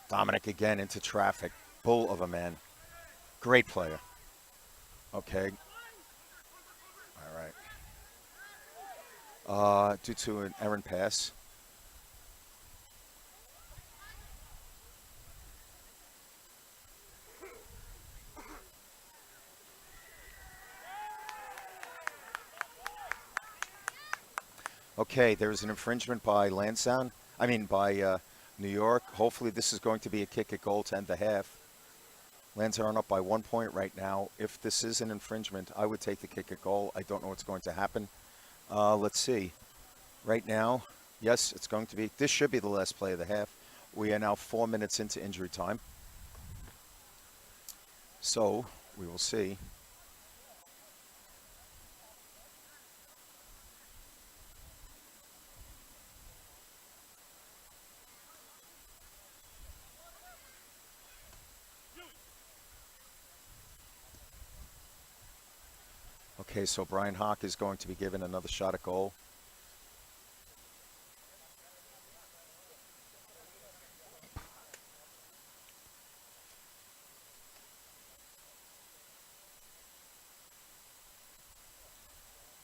Dominic again into traffic. Bull of a man. Great player. Okay. All right. Due to an errant pass. Okay, there's an infringement by Lansdowne. By New York. Hopefully this is going to be a kick at goal to end the half. Lansdowne are up by 1 point right now. If this is an infringement, I would take the kick at goal. I don't know what's going to happen. Let's see. Right now, yes, it's going to be. This should be the last play of the half. We are now 4 minutes into injury time. So, we will see. Okay, so Brian Hawk is going to be given another shot at goal.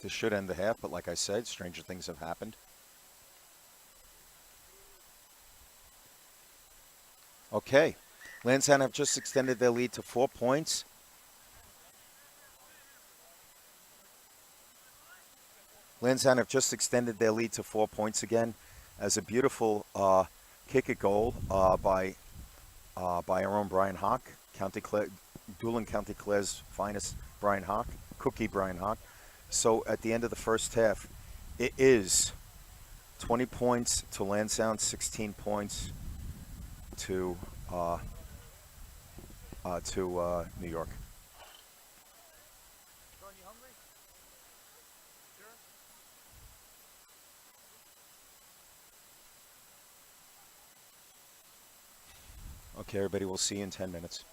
This should end the half, but like I said, stranger things have happened. Okay, Lansdowne have just extended their lead to 4 points. Lansdowne have just extended their lead to 4 points again, as a beautiful kick at goal by our own Brian Hawk, Doolin County Clare's finest Brian Hawk, Cookie Brian Hawk. So at the end of the first half, it is 20 points to Lansdowne, 16 points to New York. Okay, everybody, we'll see you in 10 minutes.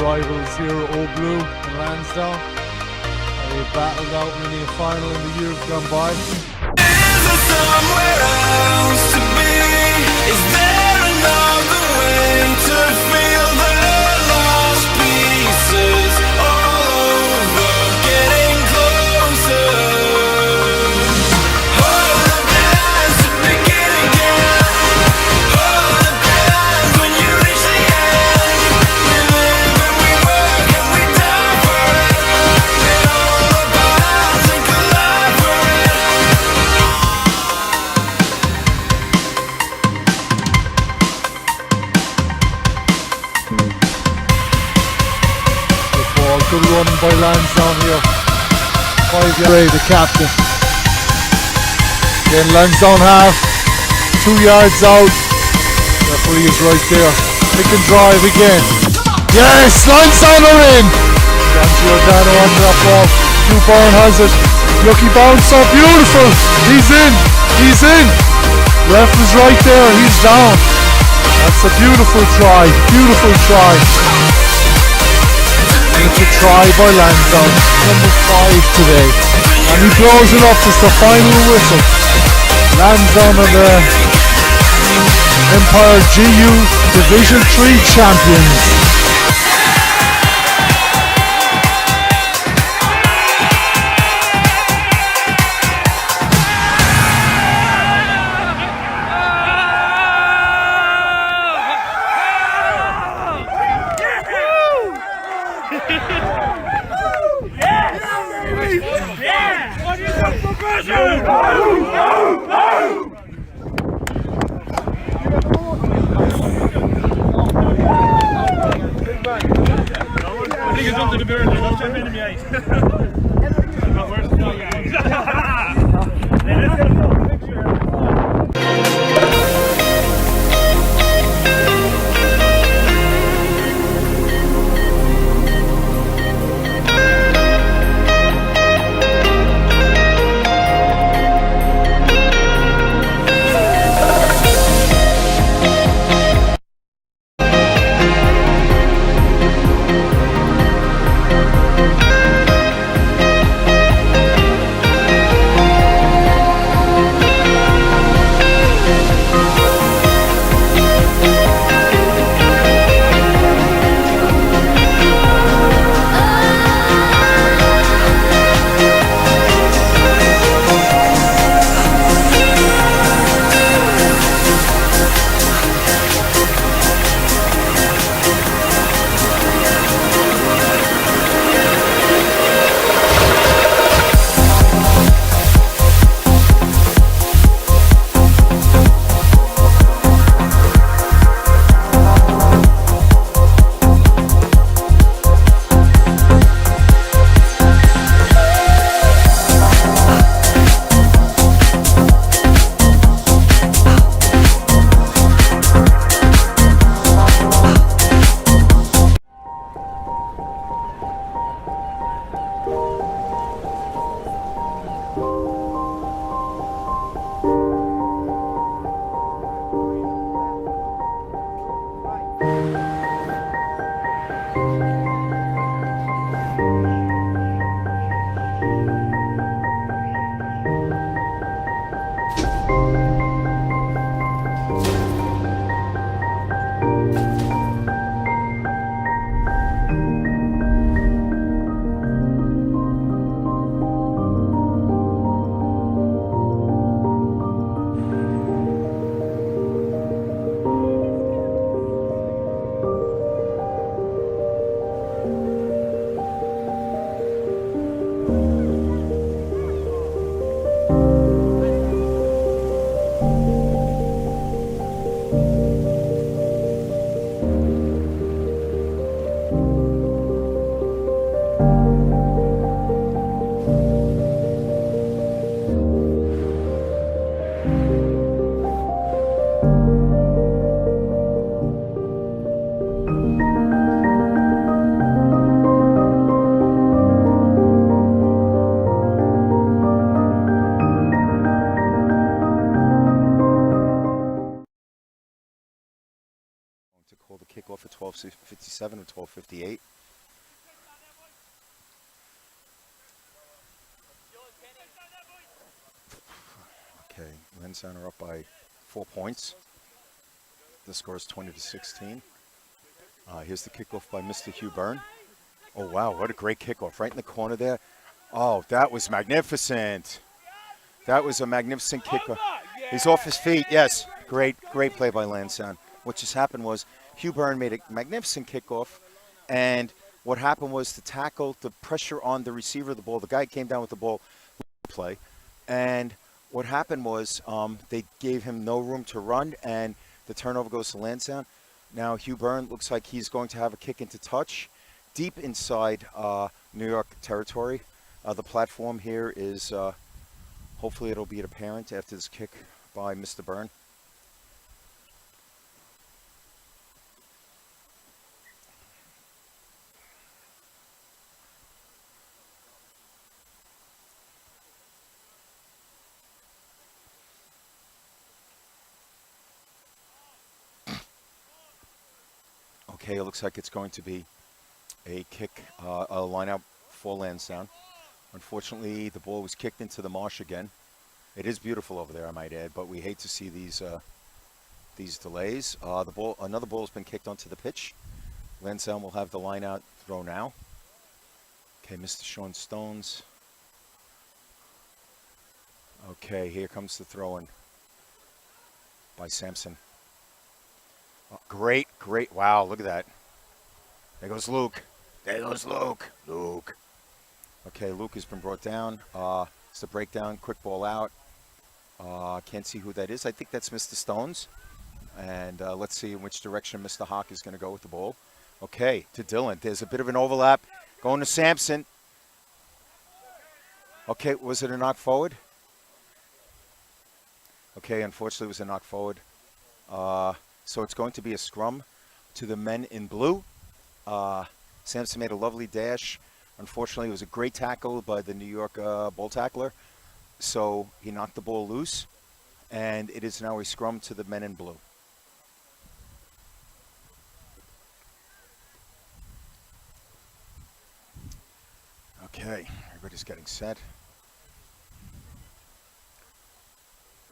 Rivals here at Old Blue in Lansdowne. They've battled out in the final in the years gone by. Is there somewhere else to be? Is there another way to feel the lost pieces all over, getting closer? Hold the hands to begin again. Hold the hands when you reach the end. We live and we work and we die for it. It all about and collide for it. Good ball, good run by Lansdowne here. 5 yards, the captain. Then Lansdowne half, 2 yards out. The Referee is right there. Pick and drive again. Yes, Lansdowne are in. Giordano onto that ball. Hugh Byrne has it. Lucky bounce up, beautiful. He's in. He's in. Ref is right there. He's down. That's a beautiful try. Beautiful try. And it's a try by Lansdowne. Number 5 today. And he blows it up. It's the final whistle. Lansdowne are the Empire GU Division 3 champions. To call the kickoff at 12:57 or 12:58. Okay, Lansdowne are up by 4 points. The score is 20-16. Here's the kickoff by Mr. Hugh Byrne. Oh wow, what a great kickoff right in the corner there. Oh, that was magnificent. That was a magnificent kickoff. He's off his feet. Yes, great play by Lansdowne. What just happened was Hugh Byrne made a magnificent kickoff, and what happened was to tackle the pressure on the receiver of the ball. The guy came down with the ball, play, and what happened was they gave him no room to run, and the turnover goes to Lansdowne. Now Hugh Byrne looks like he's going to have a kick into touch, deep inside New York territory. The platform here is, hopefully it'll be apparent after this kick by Mr. Byrne. Okay, it looks like it's going to be a kick, a line out for Lansdowne. Unfortunately, the ball was kicked into the marsh again. It is beautiful over there, I might add, but we hate to see these delays. Another ball has been kicked onto the pitch. Lansdowne will have the line out throw now. Okay, Mr. Sean Stones. Okay, here comes the throw in by Sampson. Great. Wow, look at that. There goes Luke. Luke. Okay, Luke has been brought down. It's a breakdown, quick ball out. Can't see who that is. I think that's Mr. Stones. And let's see in which direction Mr. Hawk is going to go with the ball. Okay, to Dylan. There's a bit of an overlap. Going to Sampson. Okay, was it a knock forward? Okay, unfortunately it was a knock forward. So it's going to be a scrum to the men in blue. Sampson made a lovely dash. Unfortunately, it was a great tackle by the New York ball tackler. So he knocked the ball loose. And it is now a scrum to the men in blue. Okay, everybody's getting set.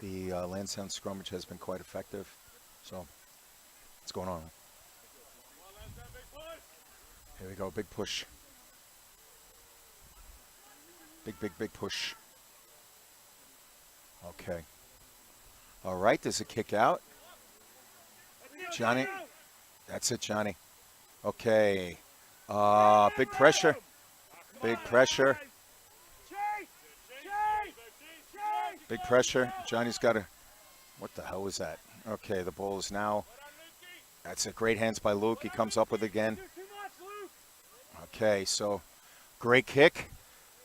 The Lansdowne scrummage has been quite effective. So, what's going on? Here we go, big push. Big push. Okay. All right, there's a kick out. Johnny. That's it, Johnny. Okay. Big pressure. Big pressure. Big pressure. Johnny's got a... What the hell was that? Okay, the ball is now... That's a great hands by Luke. He comes up with it again. Okay, so great kick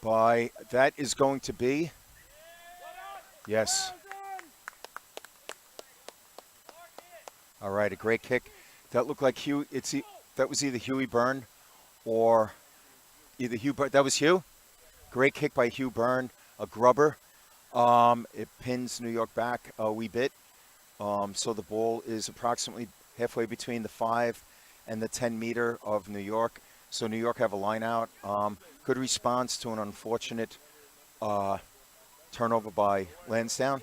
by... That is going to be... Yes. All right, a great kick. That looked like Hugh. That was either Huey Byrne or either Hugh. That was Hugh. Great kick by Hugh Byrne, a grubber. It pins New York back a wee bit. So the ball is approximately halfway between the 5 and the 10 meter of New York. So New York have a line out. Good response to an unfortunate turnover by Lansdowne.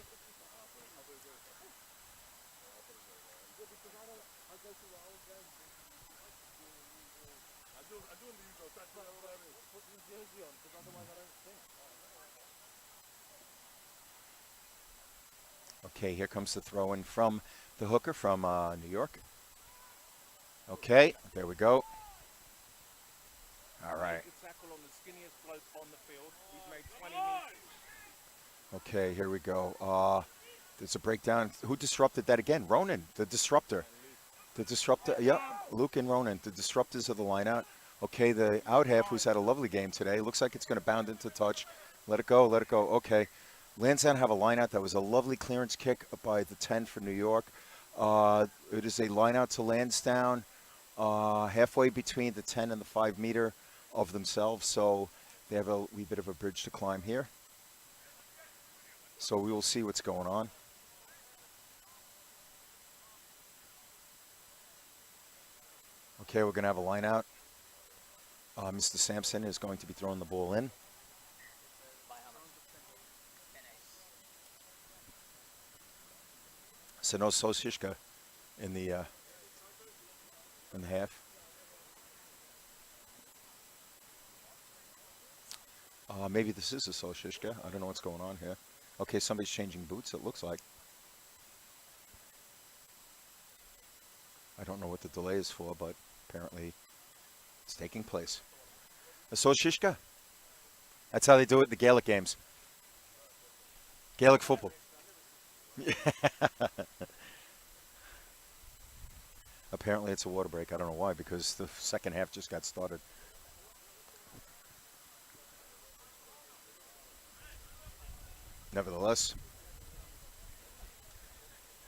Okay, here comes the throw in from the hooker from New York. Okay, there we go. All right. Okay, here we go. There's a breakdown. Who disrupted that again? Ronan, the disruptor. The disruptor, yeah, Luke and Ronan, the disruptors of the lineout. Okay, the out half, who's had a lovely game today. Looks like it's going to bound into touch. Let it go. Okay. Lansdowne have a lineout. That was a lovely clearance kick by the 10 for New York. It is a lineout to Lansdowne, halfway between the 10 and the 5 meter of themselves. So they have a wee bit of a bridge to climb here. So we will see what's going on. Okay, we're going to have a line out. Mr. Sampson is going to be throwing the ball in. So no Sosishka in the half. Maybe this is a Sosishka. I don't know what's going on here. Okay, somebody's changing boots, it looks like. I don't know what the delay is for, but apparently it's taking place. A Sosishka. That's how they do it in the Gaelic games. Gaelic football. Apparently it's a water break. I don't know why, because the second half just got started. Nevertheless,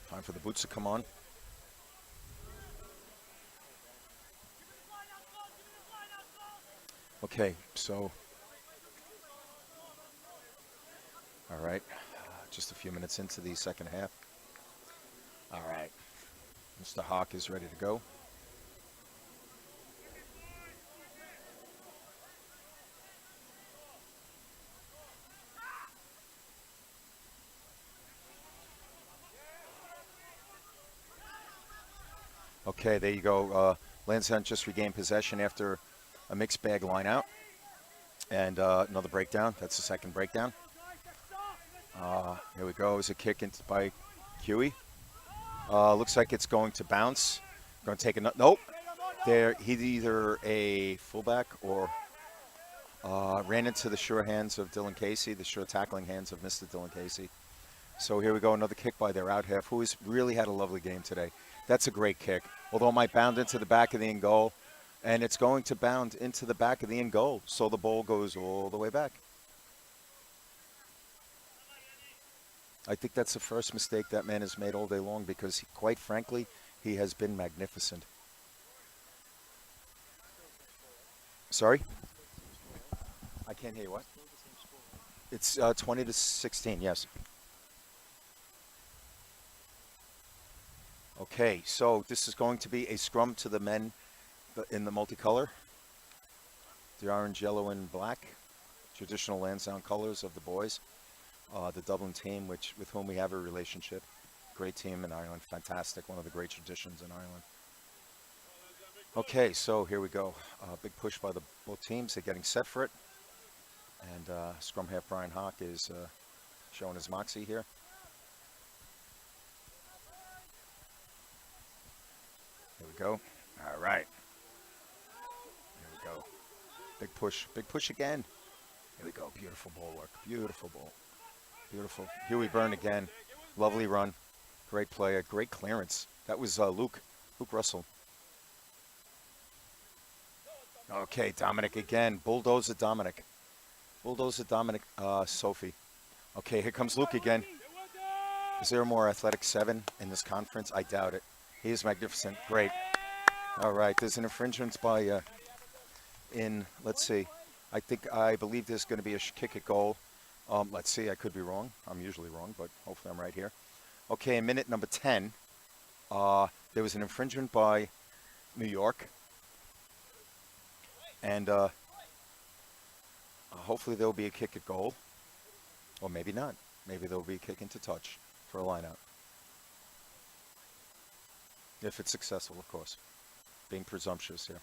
time for the boots to come on. Okay, so, all right, just a few minutes into the second half. All right, Mr. Hawk is ready to go. Okay, there you go. Lansdowne just regained possession after a mixed bag line out. And another breakdown. That's the second breakdown. Here we go. It's a kick into by Huey. Looks like it's going to bounce. Going to take a nope. There, he's either a fullback or ran into the sure hands of Dylan Casey, the sure tackling hands of Mr. Dylan Casey. So here we go, another kick by their out half, who has really had a lovely game today. That's a great kick, although it might bound into the back of the in goal, and it's going to bound into the back of the in goal, so the ball goes all the way back. I think that's the first mistake that man has made all day long because, quite frankly, he has been magnificent. Sorry? I can't hear you. What? It's 20-16, yes. Okay, so this is going to be a scrum to the men in the multicolor. The orange, yellow, and black. Traditional Lansdowne colors of the boys. The Dublin team, with whom we have a relationship. Great team in Ireland. Fantastic. One of the great traditions in Ireland. Okay, so here we go. Big push by both teams. They're getting set for it. And scrum half Brian Hawk is showing his moxie here. Here we go. All right. Here we go. Big push. Big push again. Here we go. Beautiful ball work. Beautiful ball. Beautiful. Huey Byrne again. Lovely run. Great play. A great clearance. That was Luke Russell. Okay, Dominic again. Bulldozer Dominic. Bulldozer Dominic Sophie. Okay, here comes Luke again. Is there a more athletic 7 in this conference? I doubt it. He is magnificent. Great. All right, there's an infringement by, let's see. I believe there's going to be a kick at goal. Let's see, I could be wrong. I'm usually wrong, but hopefully I'm right here. Okay, in minute number 10, there was an infringement by New York. And hopefully there will be a kick at goal. Or maybe not. Maybe there will be a kick into touch for a line out. If it's successful, of course. Being presumptuous here.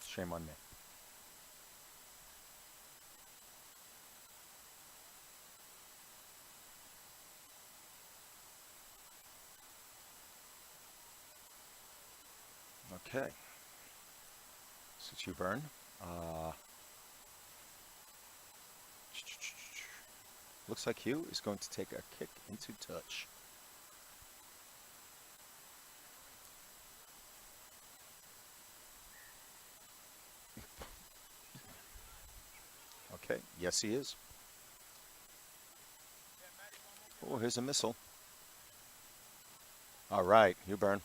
Shame on me. Okay. So it's you, Byrne. Looks like Hugh is going to take a kick into touch. Okay, yes he is. Oh, here's a missile. All right, Hugh Byrne.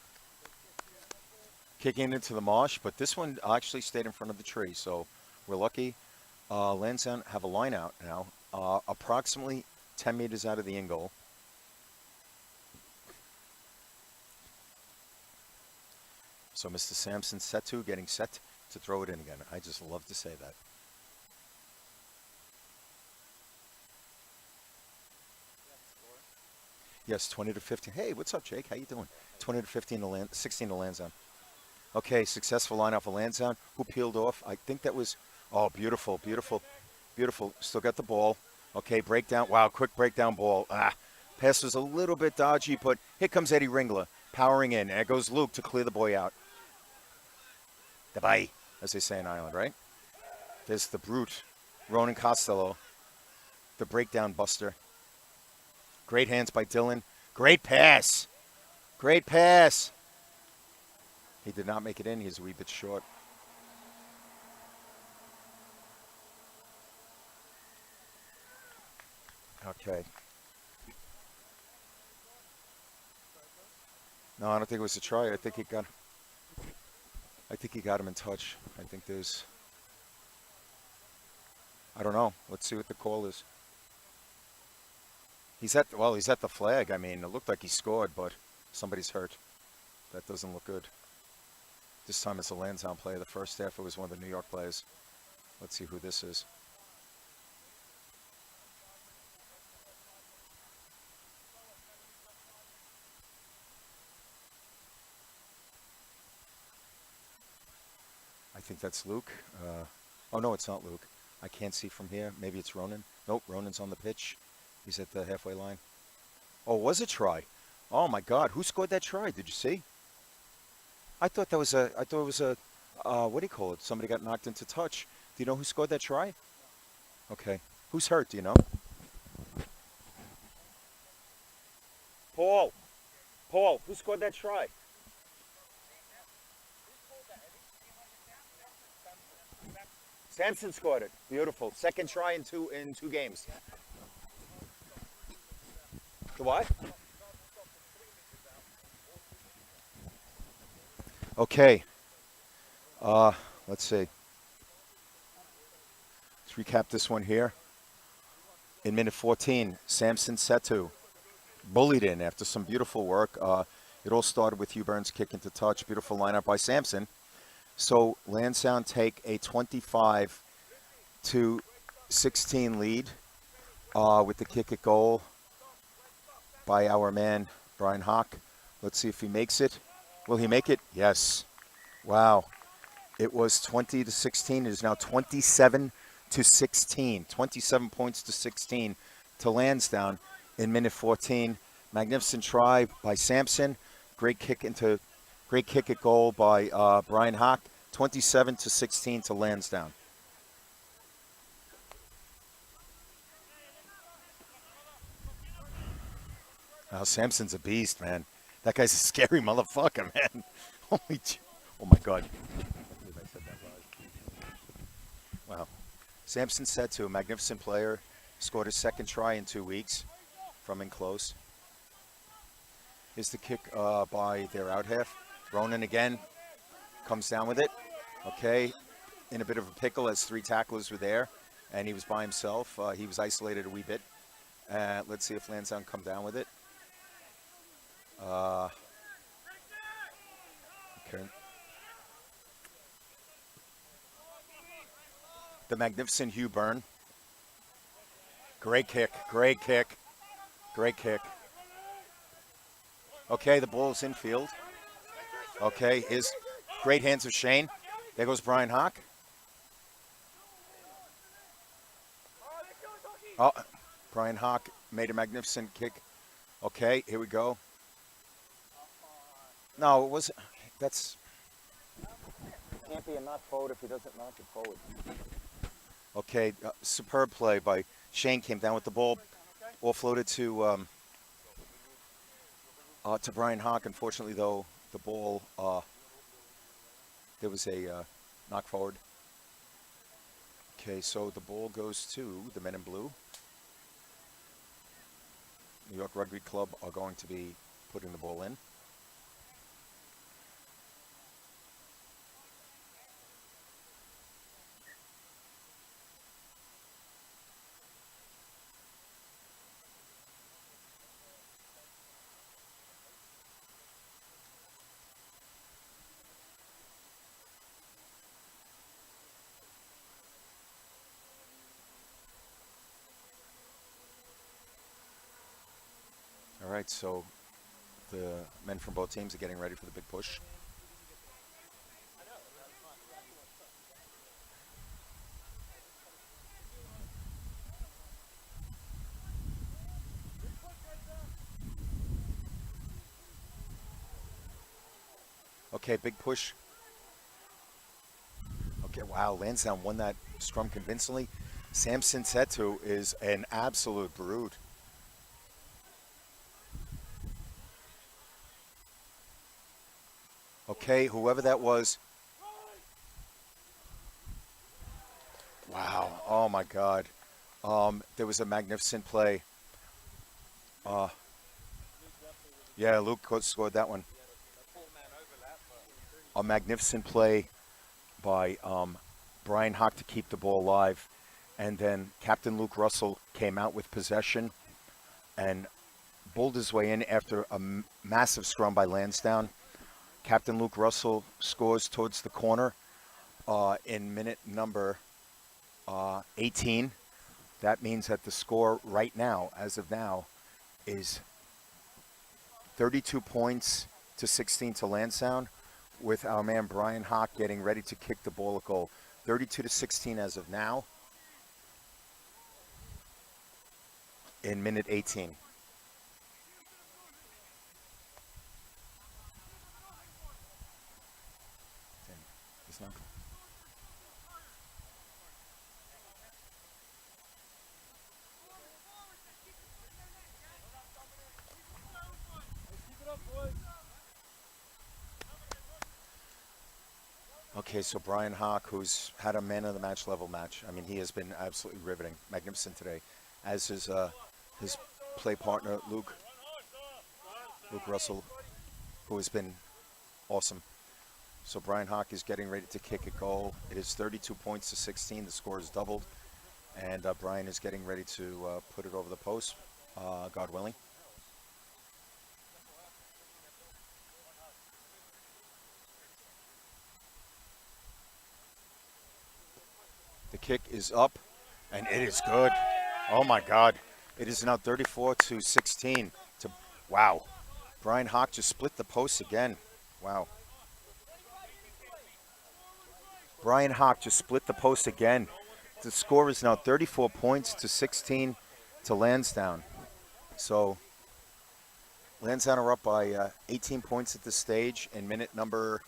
Kicking into the marsh, but this one actually stayed in front of the tree, so we're lucky. Lansdowne have a line out now, approximately 10 meters out of the in goal. So Mr. Sampson getting set to throw it in again. I just love to say that. Yes, 20-15. Hey, what's up, Jake? How you doing? 20-15 to 16 to Lansdowne. Okay, successful line off of Lansdowne. Who peeled off? I think that was, oh, beautiful, beautiful, beautiful. Still got the ball. Okay, breakdown. Wow, quick breakdown ball. Pass was a little bit dodgy, but here comes Eddie Ringler powering in. There goes Luke to clear the boy out. The bye, as they say in Ireland, right? There's the brute, Ronan Costello, the breakdown buster. Great hands by Dylan. Great pass. Great pass. He did not make it in. He's a wee bit short. Okay. No, I don't think it was a try. I think he got him in touch. I think there's, I don't know. Let's see what the call is. He's at the flag. I mean, it looked like he scored, but somebody's hurt. That doesn't look good. This time it's a Lansdowne player. The first half it was one of the New York players. Let's see who this is. think that's Luke. Oh, no, it's not Luke. I can't see from here. Maybe it's Ronan. Nope, Ronan's on the pitch. He's at the halfway line. Oh, it was a try. Oh, my God. Who scored that try? Did you see? I thought it was a, what do you call it? Somebody got knocked into touch. Do you know who scored that try? Okay. Who's hurt? Do you know? Paul, who scored that try? Sampson scored it. Beautiful. Second try in two games. The what? Okay. Let's see. Let's recap this one here. In minute 14, Sampson Setu bullied in after some beautiful work. It all started with Hugh Burns' kick into touch. Beautiful lineup by Sampson. So Lansdowne take a 25-16 lead with the kick at goal by our man Brian Hawk. Let's see if he makes it. Will he make it? Yes. Wow. It was 20-16. It is now 27-16. 27 points to 16 to Lansdowne in minute 14. Magnificent try by Sampson. Great kick at goal by Brian Hawk. 27-16 to Lansdowne. Oh, Sampson's a beast, man. That guy's a scary motherfucker, man. Oh my God. Wow. Sampson Setu, a magnificent player, scored his second try in 2 weeks from in close. Here's the kick by their out half. Ronan again comes down with it. Okay, in a bit of a pickle as three tacklers were there, and he was by himself. He was isolated a wee bit. Let's see if Lansdowne come down with it. Okay. The magnificent Hugh Byrne. Great kick, great kick, great kick. Okay, the ball's infield. Okay, his great hands of Shane. There goes Brian Hawk. Oh, Brian Hawk made a magnificent kick. Okay, here we go. No, it wasn't. That's. Can't be a knock forward if he doesn't knock it forward. Okay, superb play by Shane. Came down with the ball. All floated to Brian Hawk. Unfortunately, though, the ball, there was a knock forward. Okay, so the ball goes to the men in blue. New York Rugby Club are going to be putting the ball in. All right, so the men from both teams are getting ready for the big push. Okay, big push. Okay, wow, Lansdowne won that scrum convincingly. Sampson Setu is an absolute brute. Okay, whoever that was. Wow, oh my God. There was a magnificent play. Yeah, Luke scored that one. A magnificent play by Brian Hawk to keep the ball alive. And then Captain Luke Russell came out with possession and bowled his way in after a massive scrum by Lansdowne. Captain Luke Russell scores towards the corner in minute number 18. That means that the score right now, as of now, is 32 points to 16 to Lansdowne, with our man Brian Hawk getting ready to kick the ball at goal. 32-16 as of now in minute 18. It's not. Okay, so Brian Hawk, who's had a man of the match level match. I mean, he has been absolutely riveting, magnificent today, as his play partner Luke Russell, who has been awesome. So Brian Hawk is getting ready to kick a goal. It is 32 points to 16. The score is doubled, and Brian is getting ready to put it over the post, God willing. The kick is up, and it is good. Oh my God. It is now 34-16. Wow. Brian Hawk just split the post again. Wow. Brian Hawk just split the post again. The score is now 34 points to 16 to Lansdowne. So Lansdowne are up by 18 points at this stage in minute number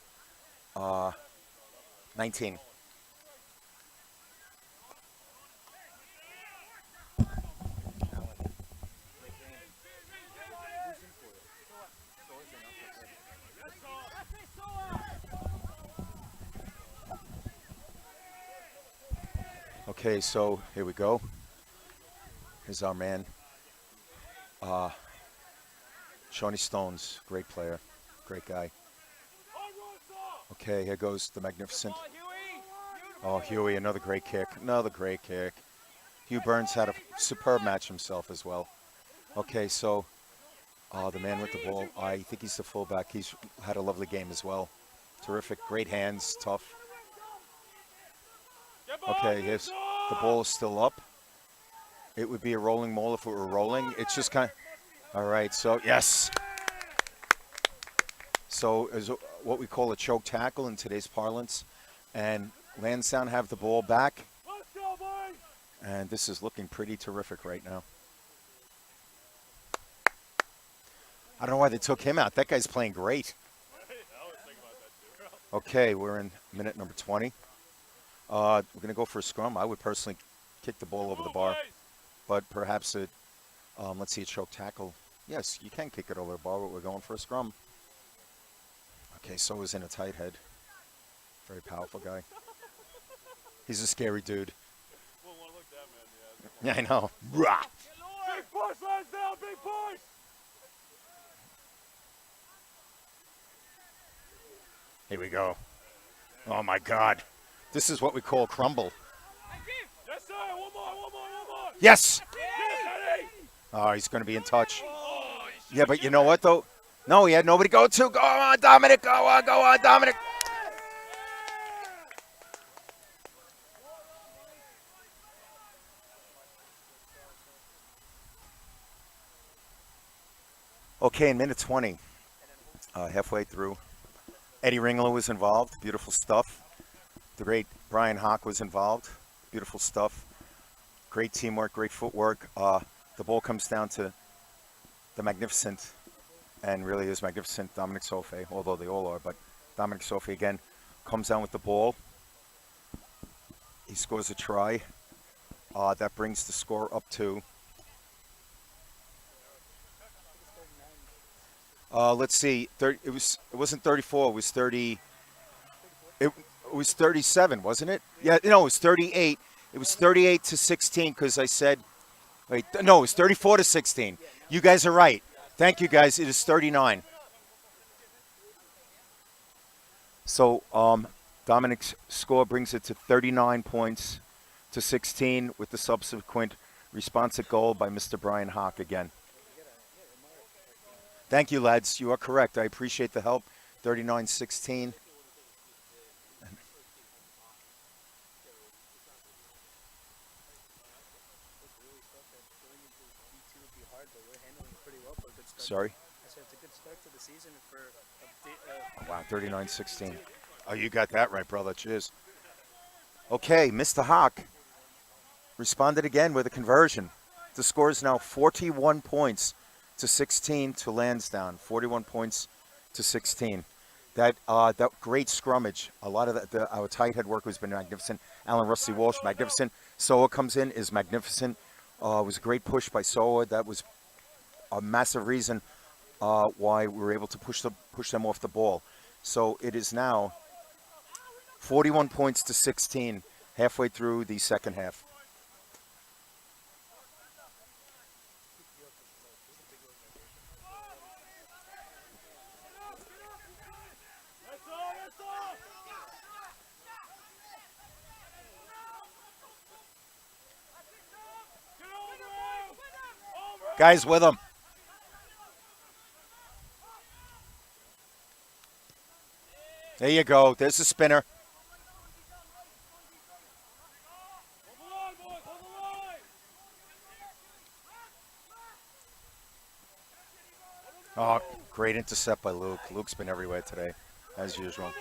19. Okay, so here we go. Here's our man, Shawnee Stones, great player, great guy. Okay, here goes the magnificent. Oh, Huey, another great kick, another great kick. Hugh Burns had a superb match himself as well. Okay, so the man with the ball, I think he's the fullback. He's had a lovely game as well. Terrific, great hands, tough. Okay, here's the ball is still up. It would be a rolling maul if it were rolling. It's just kind of, all right, so yes. So is what we call a choke tackle in today's parlance. And Lansdowne have the ball back. And this is looking pretty terrific right now. I don't know why they took him out. That guy's playing great. Okay, we're in minute number 20. We're going to go for a scrum. I would personally kick the ball over the bar. But perhaps let's see, a choke tackle. Yes, you can kick it over the bar, but we're going for a scrum. Okay, so is in a tight head. Very powerful guy. He's a scary dude. Yeah, I know. Rah! Big push, Lansdowne, big push! Here we go. Oh my God. This is what we call crumble. Yes, sir, one more. Yes! Yes, Oh, he's going to be in touch. Yeah, but you know what, though? No, he had nobody to go to. Go on, Dominic. Go on, Dominic. Okay, in minute 20, halfway through, Eddie Ringler was involved. Beautiful stuff. The great Brian Hawk was involved. Beautiful stuff. Great teamwork, great footwork. The ball comes down to the magnificent, and really is magnificent, Dominic Sofe, although they all are, but Dominic Sofe again comes down with the ball. He scores a try. That brings the score up to, let's see, it wasn't 34, it was 30, it was 37, wasn't it? Yeah, no, it was 38. It was 38-16 because I said, wait, no, it was 34-16. You guys are right. Thank you, guys. It is 39. So Dominic's score brings it to 39 points to 16 with the subsequent responsive goal by Mr. Brian Hawk again. Thank you, lads. You are correct. I appreciate the help. 39-16. Sorry? I said it's a good start to the season for 60. Wow, 39-16. Oh, you got that right, brother. Cheers. Okay, Mr. Hawk responded again with a conversion. The score is now 41 points to 16 to Lansdowne. 41 points to 16. That great scrummage. A lot of our tight head work has been magnificent. Alan Rusty Walsh, magnificent. Soa comes in, is magnificent. It was a great push by Soa. That was a massive reason why we were able to push them off the ball. So it is now 41 points to 16, halfway through the second half. Guys with him. There you go. There's the spinner. Oh, great intercept by Luke. Luke's been everywhere today, as usual.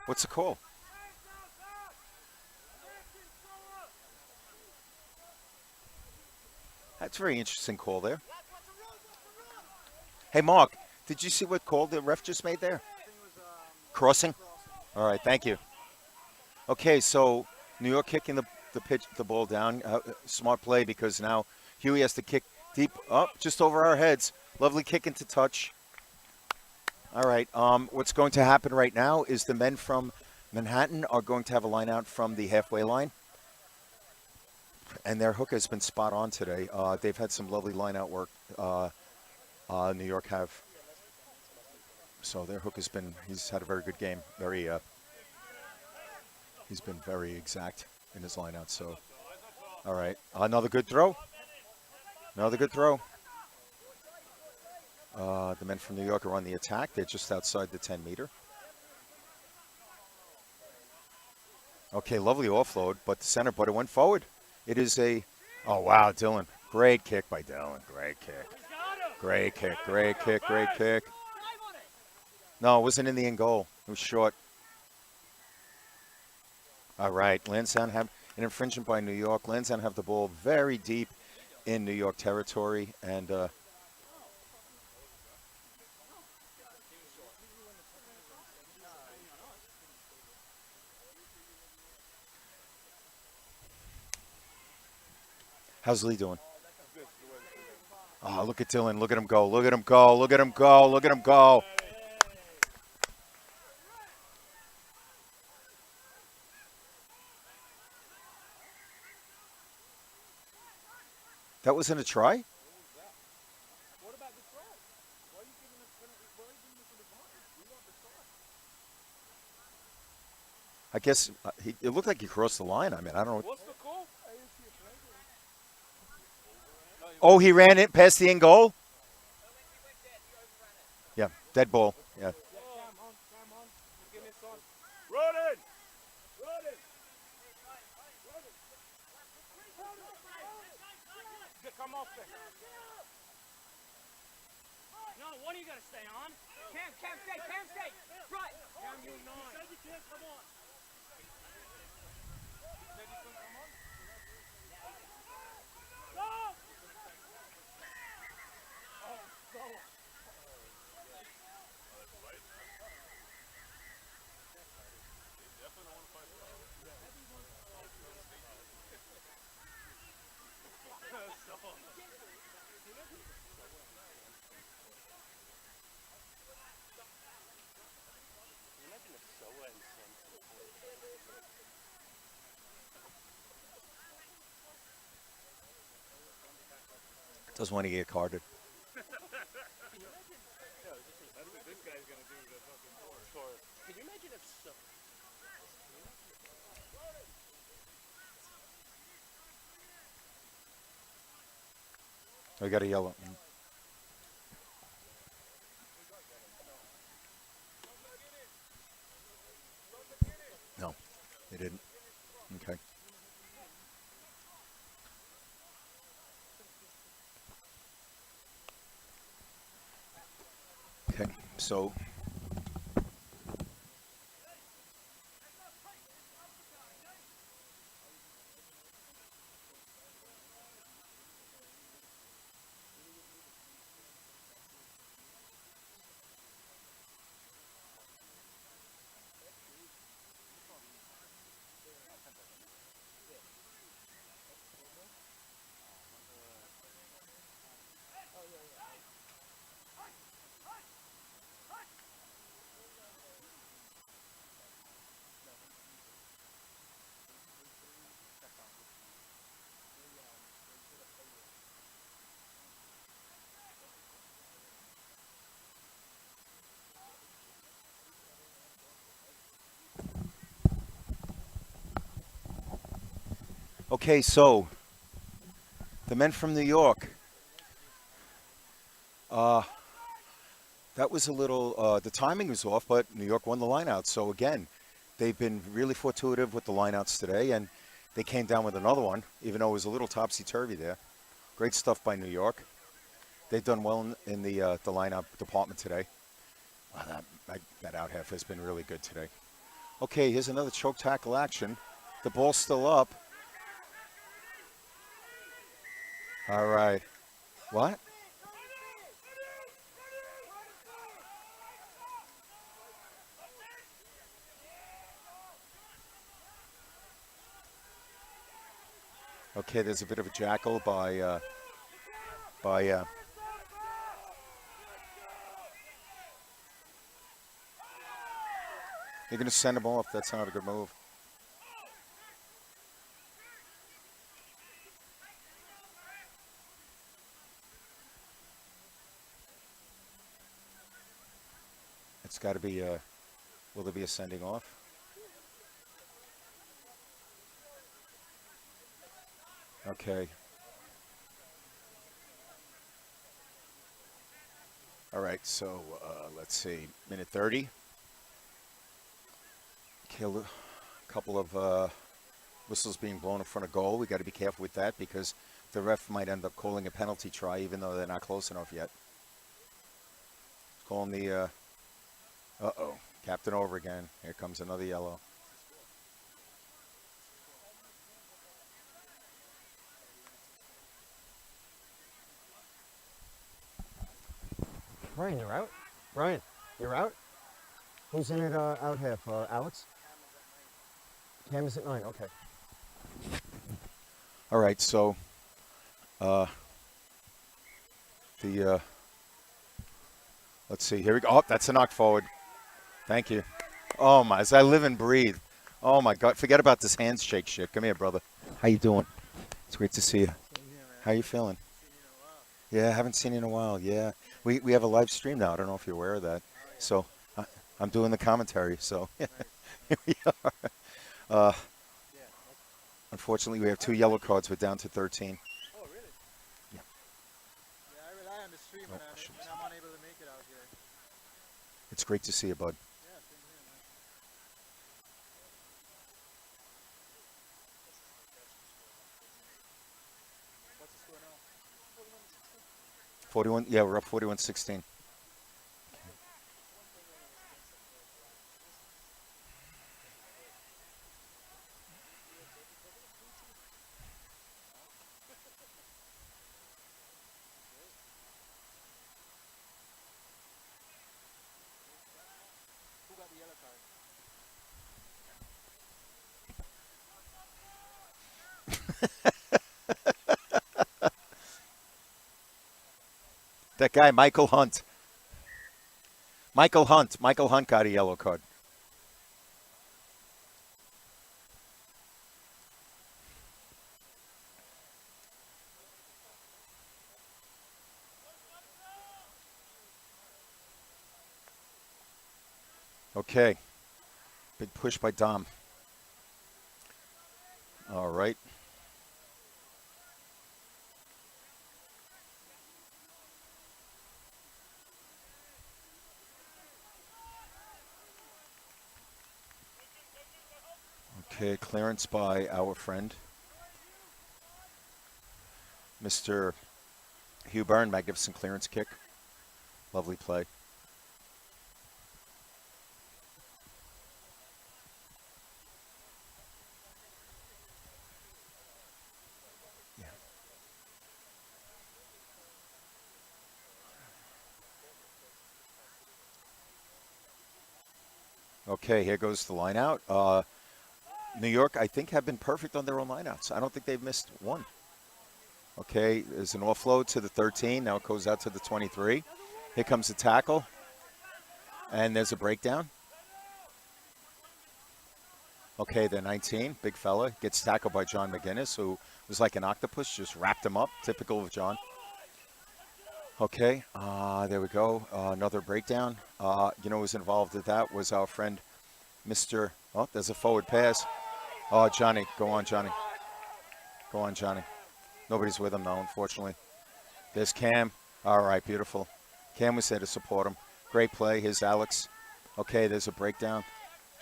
What's the call? That's a very interesting call there. Hey, Mark, did you see what call the ref just made there? Crossing? All right, thank you. Okay, so New York kicking the ball down. Smart play because now Huey has to kick deep up just over our heads. Lovely kick into touch. All right, what's going to happen right now is the men from Manhattan are going to have a line out from the halfway line. And their hook has been spot on today. They've had some lovely line out work. New York have. So their hook he's had a very good game. He's been very exact in his line out. So, all right, another good throw. Another good throw. The men from New York are on the attack. They're just outside the 10-meter. Okay, lovely offload, but the center, but it went forward. It is oh, wow, Dylan. Great kick by Dylan. Great kick. Great kick, great kick, great kick. No, it wasn't in the end goal. It was short. All right, Lansdowne have an infringement by New York. Lansdowne have the ball very deep in New York territory, and how's Lee doing? Oh, look at Dylan. Look at him go. Look at him go. Look at him go. Look at him go. That wasn't a try? I guess it looked like he crossed the line. I mean, I don't know. What's the call? Oh, he ran it past the end goal? Yeah, dead ball. Yeah. Run in! Come off there. No, one of you got to stay on. Cam, stay. Right. Cam, you nine. You said you can't come on. Doesn't want to get carded. Can you imagine if so? We got a yellow. No, they didn't. Okay. Okay, so okay, so the men from New York. That was a little. The timing was off, but New York won the lineout. So again, they've been really fortuitive with the lineouts today, and they came down with another one, even though it was a little topsy-turvy there. Great stuff by New York. They've done well in the lineout department today. That out half has been really good today. Okay, here's another choke tackle action. The ball's still up. All right. What? Okay, there's a bit of a jackal by you're going to send him off. That's not a good move. It's got to be will there be a sending off? Okay. All right, so let's see. Minute 30. Okay, a couple of whistles being blown in front of goal. We got to be careful with that because the ref might end up calling a penalty try even though they're not close enough yet. Calling the uh-oh, captain over again. Here comes another yellow. Brian, you're out? Brian, you're out? Who's in it out half? Alex? Cam is at 9, okay. All right, so let's see. Here we go. Oh, that's a knock forward. Thank you. Oh my, as I live and breathe. Oh my God, forget about this handshake shit. Come here, brother. How you doing? It's great to see you. How you feeling? Yeah, I haven't seen you in a while. Yeah, we have a live stream now. I don't know if you're aware of that. So I'm doing the commentary. So here we are. Unfortunately, we have 2 yellow cards. We're down to 13. Oh, really? Yeah. Yeah, I rely on the stream when I'm unable to make it out here. It's great to see you, bud. Yeah, same here, man. What's the score now? 41. Yeah, we're up 41-16. Who got the yellow card? That guy, Michael Hunt. Michael Hunt got a yellow card. Okay. Big push by Dom. All right. Okay, clearance by our friend, Mr. Hugh Byrne. Magnificent clearance kick. Lovely play. Okay, here goes the line out. New York, I think, have been perfect on their own lineouts. I don't think they've missed one. Okay, there's an offload to the 13. Now it goes out to the 23. Here comes the tackle. And there's a breakdown. Okay, the 19, big fella, gets tackled by John McGinnis, who was like an octopus, just wrapped him up, typical of John. Okay, there we go. Another breakdown. You know who was involved with that was our friend, Mr. Oh, there's a forward pass. Oh, Johnny. Go on, Johnny. Go on, Johnny. Nobody's with him, though, unfortunately. There's Cam. All right, beautiful. Cam was there to support him. Great play. Here's Alex. Okay, there's a breakdown.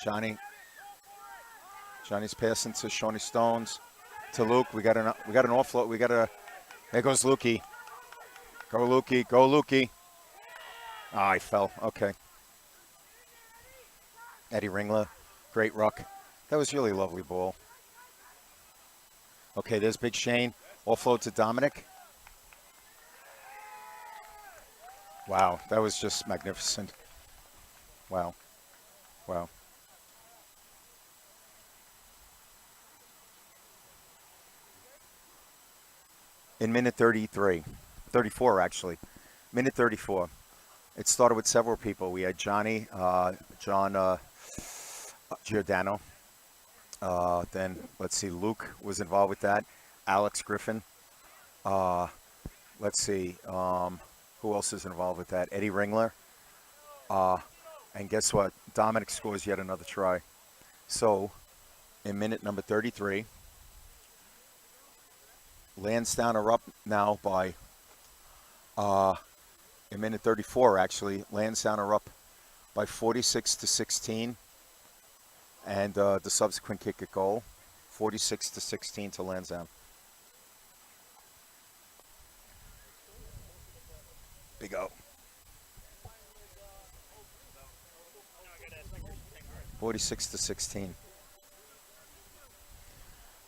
Johnny's passing to Shawnee Stones. To Luke. We got an offload. There goes Lukey. Go, Lukey. Go, Lukey. Ah, he fell. Okay. Eddie Ringler. Great ruck. That was really a lovely ball. Okay, there's Big Shane. Offload to Dominic. Wow, that was just magnificent. Wow. Wow. In minute 34 actually. Minute 34. It started with several people. We had John Giordano. Then, let's see, Luke was involved with that. Alex Griffin. Let's see, who else is involved with that? Eddie Ringler. And guess what? Dominic scores yet another try. So, in minute number 33, Lansdowne are up now by, in minute 34 actually, Lansdowne are up by 46-16. And the subsequent kick at goal, 46-16 to Lansdowne. Big O. 46-16.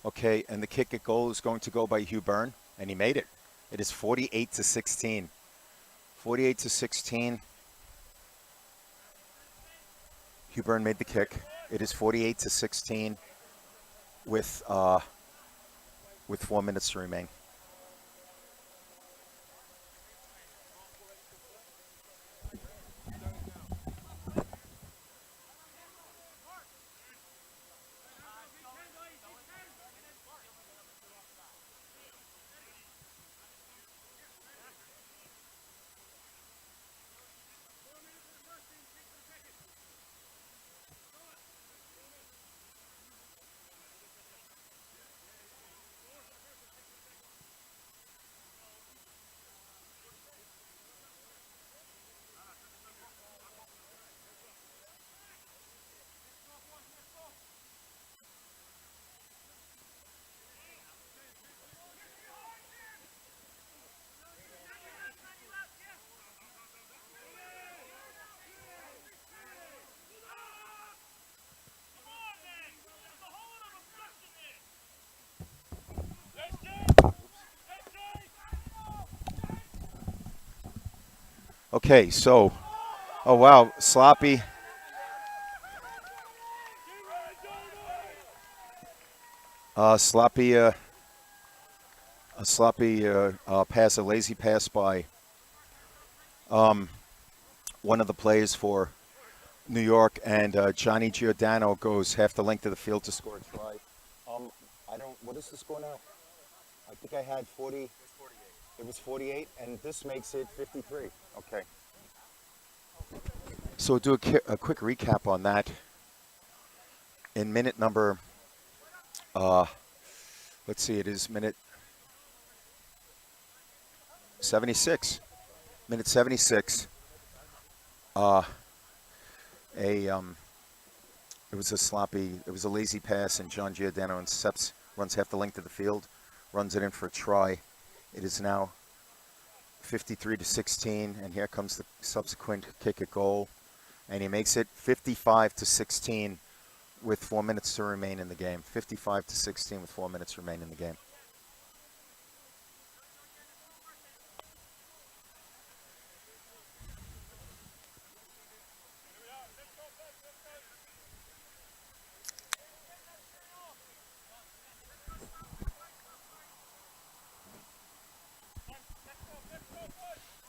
Okay, and the kick at goal is going to go by Hugh Byrne, and he made it. It is 48-16. 48-16. Hugh Byrne made the kick. It is 48-16 with 4 minutes to remain. Okay, so, oh wow, sloppy. Sloppy pass, a lazy pass by one of the players for New York, and Johnny Giordano goes half the length of the field to score a try. What is the score now? I think I had 40. It was 48, and this makes it 53. Okay. So we'll do a quick recap on that. In minute number, let's see, it is minute 76. Minute 76. It was a lazy pass, and John Giordano intercepts, runs half the length of the field, runs it in for a try. It is now 53-16, and here comes the subsequent kick at goal, and he makes it 55-16 with 4 minutes to remain in the game. 55-16 with 4 minutes to remain in the game.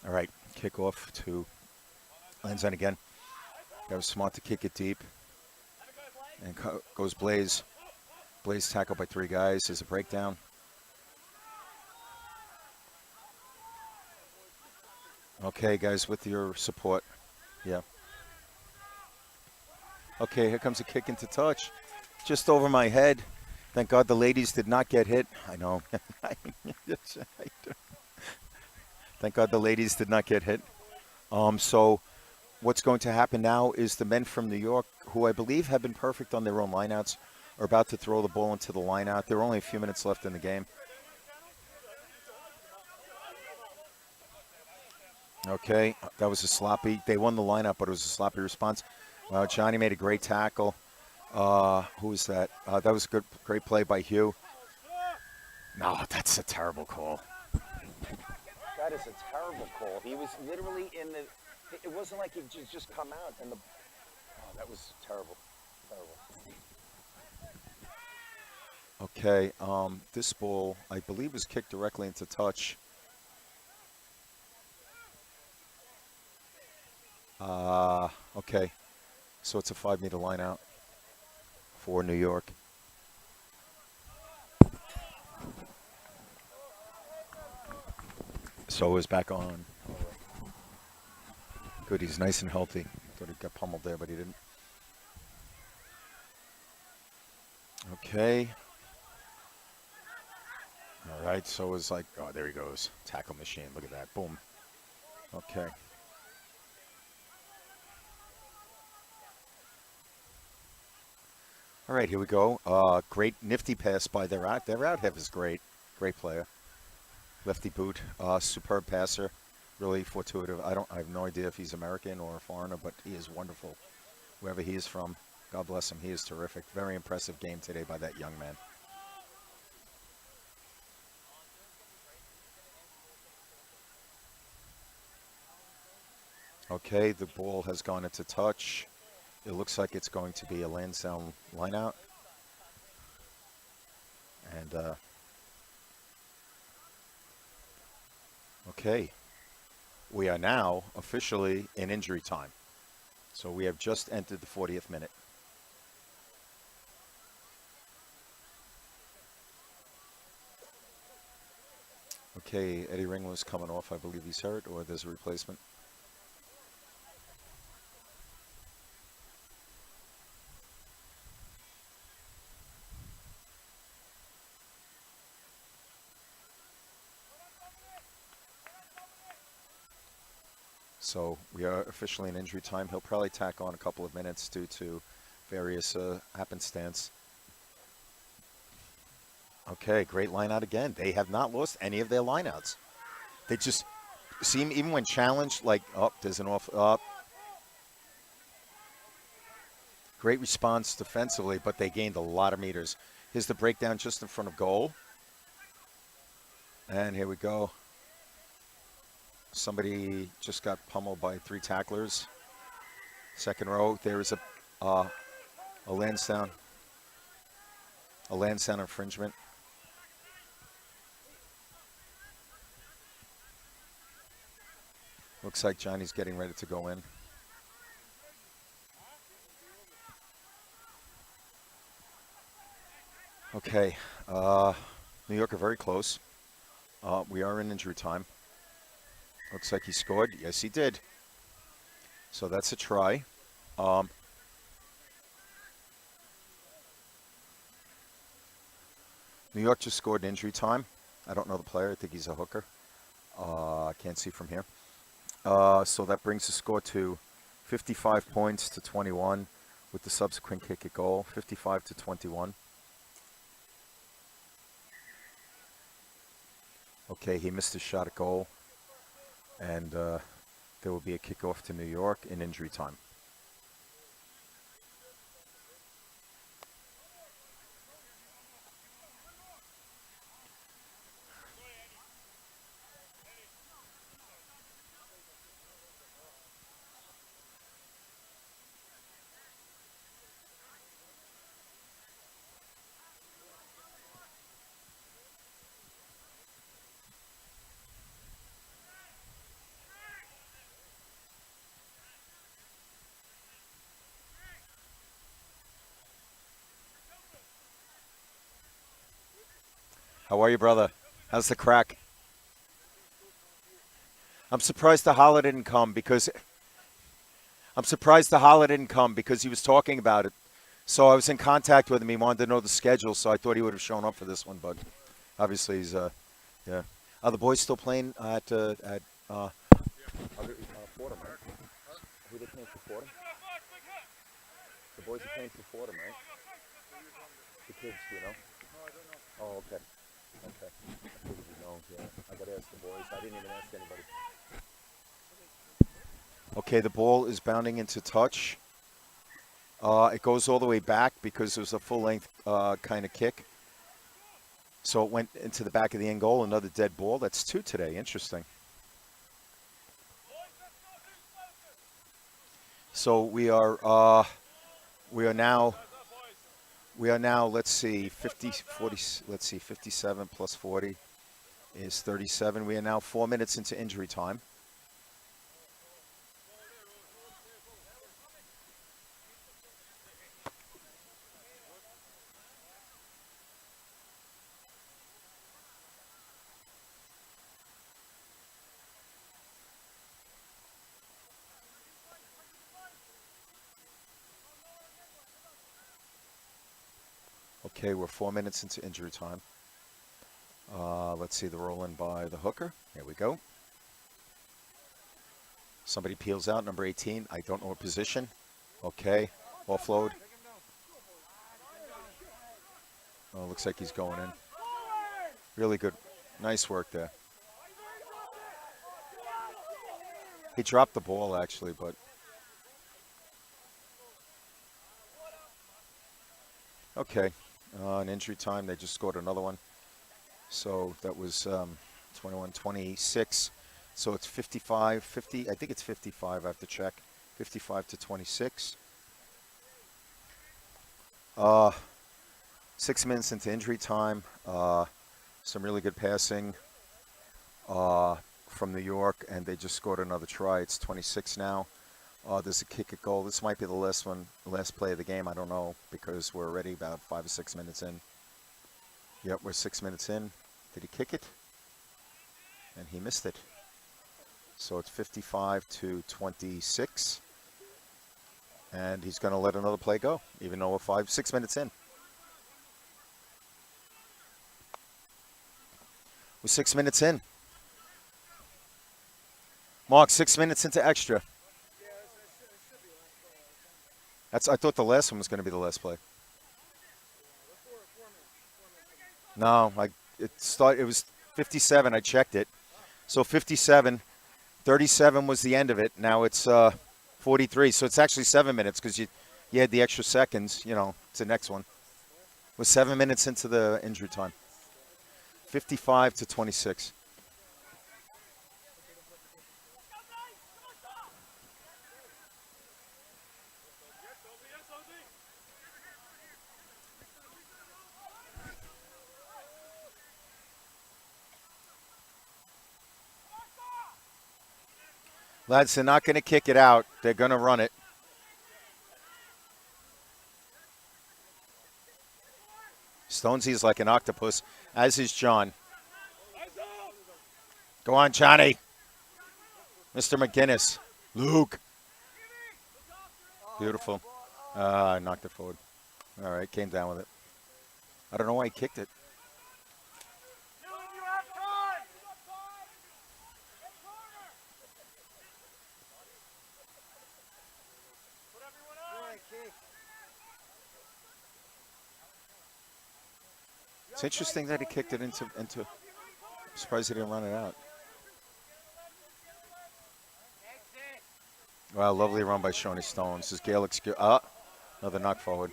All right, kickoff to Lansdowne again. That was smart to kick it deep. And goes Blaze. Blaze tackled by 3 guys. There's a breakdown. Okay, guys, with your support. Yeah. Okay, here comes a kick into touch. Just over my head. Thank God the ladies did not get hit. I know. Thank God the ladies did not get hit. So what's going to happen now is the men from New York, who I believe have been perfect on their own lineouts, are about to throw the ball into the lineout. There are only a few minutes left in the game. Okay, that was a sloppy. They won the lineout, but it was a sloppy response. Johnny made a great tackle. Who was that? That was a great play by Hugh. No, that's a terrible call. That is a terrible call. He was literally in the. It wasn't like he just come out and the. Oh, that was terrible. Terrible. Okay, this ball, I believe, was kicked directly into touch. Okay, so it's a 5-meter line out for New York. So is back on. Good, he's nice and healthy. Thought he got pummeled there, but he didn't. Okay. All right, so it's like, oh, there he goes. Tackle machine, look at that, boom. Okay. All right, here we go. Great nifty pass by their out. Their out half is great. Great player. Lefty boot. Superb passer. Really fortuitous. I have no idea if he's American or a foreigner, but he is wonderful. Wherever he is from, God bless him. He is terrific. Very impressive game today by that young man. Okay, the ball has gone into touch. It looks like it's going to be a Lansdowne lineout. And, okay, we are now officially in injury time. So we have just entered the 40th minute. Okay, Eddie Ringler's coming off. I believe he's hurt, or there's a replacement. So we are officially in injury time. He'll probably tack on a couple of minutes due to various happenstance. Okay, great line out again. They have not lost any of their lineouts. They just seem, even when challenged, like, oh, there's an off up. Great response defensively, but they gained a lot of meters. Here's the breakdown just in front of goal. And here we go. Somebody just got pummeled by 3 tacklers. Second row, there is a Lansdowne infringement. Looks like Johnny's getting ready to go in. Okay, New York are very close. We are in injury time. Looks like he scored. Yes, he did. So that's a try. New York just scored in injury time. I don't know the player. I think he's a hooker. I can't see from here. So that brings the score to 55 points to 21 with the subsequent kick at goal. 55 to 21. Okay, he missed his shot at goal. And there will be a kickoff to New York in injury time. How are you, brother? How's the crack? I'm surprised the Holler didn't come because he was talking about it. So I was in contact with him. He wanted to know the schedule, so I thought he would have shown up for this one. But obviously, he's yeah. Are the boys still playing at Fordham, right? Who they playing for Fordham? The boys are playing for Fordham, right? The kids, you know? No, I don't know. Oh, okay. Okay. I figured you know, yeah. I gotta ask the boys. I didn't even ask anybody. Okay, the ball is bounding into touch. It goes all the way back because it was a full-length kind of kick. So it went into the back of the end goal. Another dead ball. That's 2 today. Interesting. So we are now, let's see, 50, 40, let's see, 57 plus 40 is 37. We are now 4 minutes into injury time. Okay, we're 4 minutes into injury time. Let's see the roll-in by the hooker. Here we go. Somebody peels out, number 18. I don't know what position. Okay, offload. Oh, looks like he's going in. Really good. Nice work there. He dropped the ball, actually, but... Okay, in injury time, they just scored another one. So that was 21-26. So it's 55, 50. I think it's 55. I have to check. 55 to 26. 6 minutes into injury time. Some really good passing from New York, and they just scored another try. It's 26 now. There's a kick at goal. This might be the last one, the last play of the game. I don't know because we're already about 5 or 6 minutes in. Yep, we're 6 minutes in. Did he kick it? And he missed it. So it's 55 to 26. And he's going to let another play go, even though we're 6 minutes in. We're 6 minutes in. Mark, 6 minutes into extra. I thought the last one was going to be the last play. No, it was 57. I checked it. So 57, 37 was the end of it. Now it's 43. So it's actually 7 minutes because you had the extra seconds. You know, it's the next one. We're 7 minutes into the injury time. 55 to 26. Lads, they're not going to kick it out. They're going to run it. Stonesy's like an octopus, as is John. Go on, Johnny. Mr. McGinnis. Luke. Beautiful. I knocked it forward. All right, came down with it. I don't know why he kicked it. It's interesting that he kicked it into. I'm surprised he didn't run it out. Wow, lovely run by Shawnee Stone. This is Gaelic skill. Another knock forward.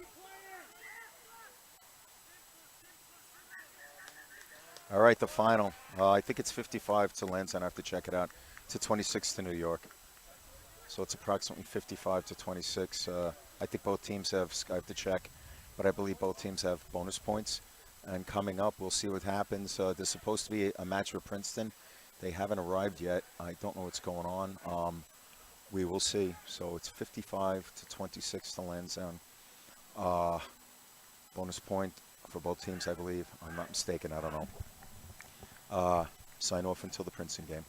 All right, the final. I think it's 55 to Lansdowne. I have to check it out. To 26 to New York. So it's approximately 55 to 26. I think both teams have. I have to check, but I believe both teams have bonus points. And coming up, we'll see what happens. There's supposed to be a match with Princeton. They haven't arrived yet. I don't know what's going on. We will see. So it's 55 to 26 to Lansdowne. Bonus point for both teams, I believe. I'm not mistaken. I don't know. Sign off until the Princeton game.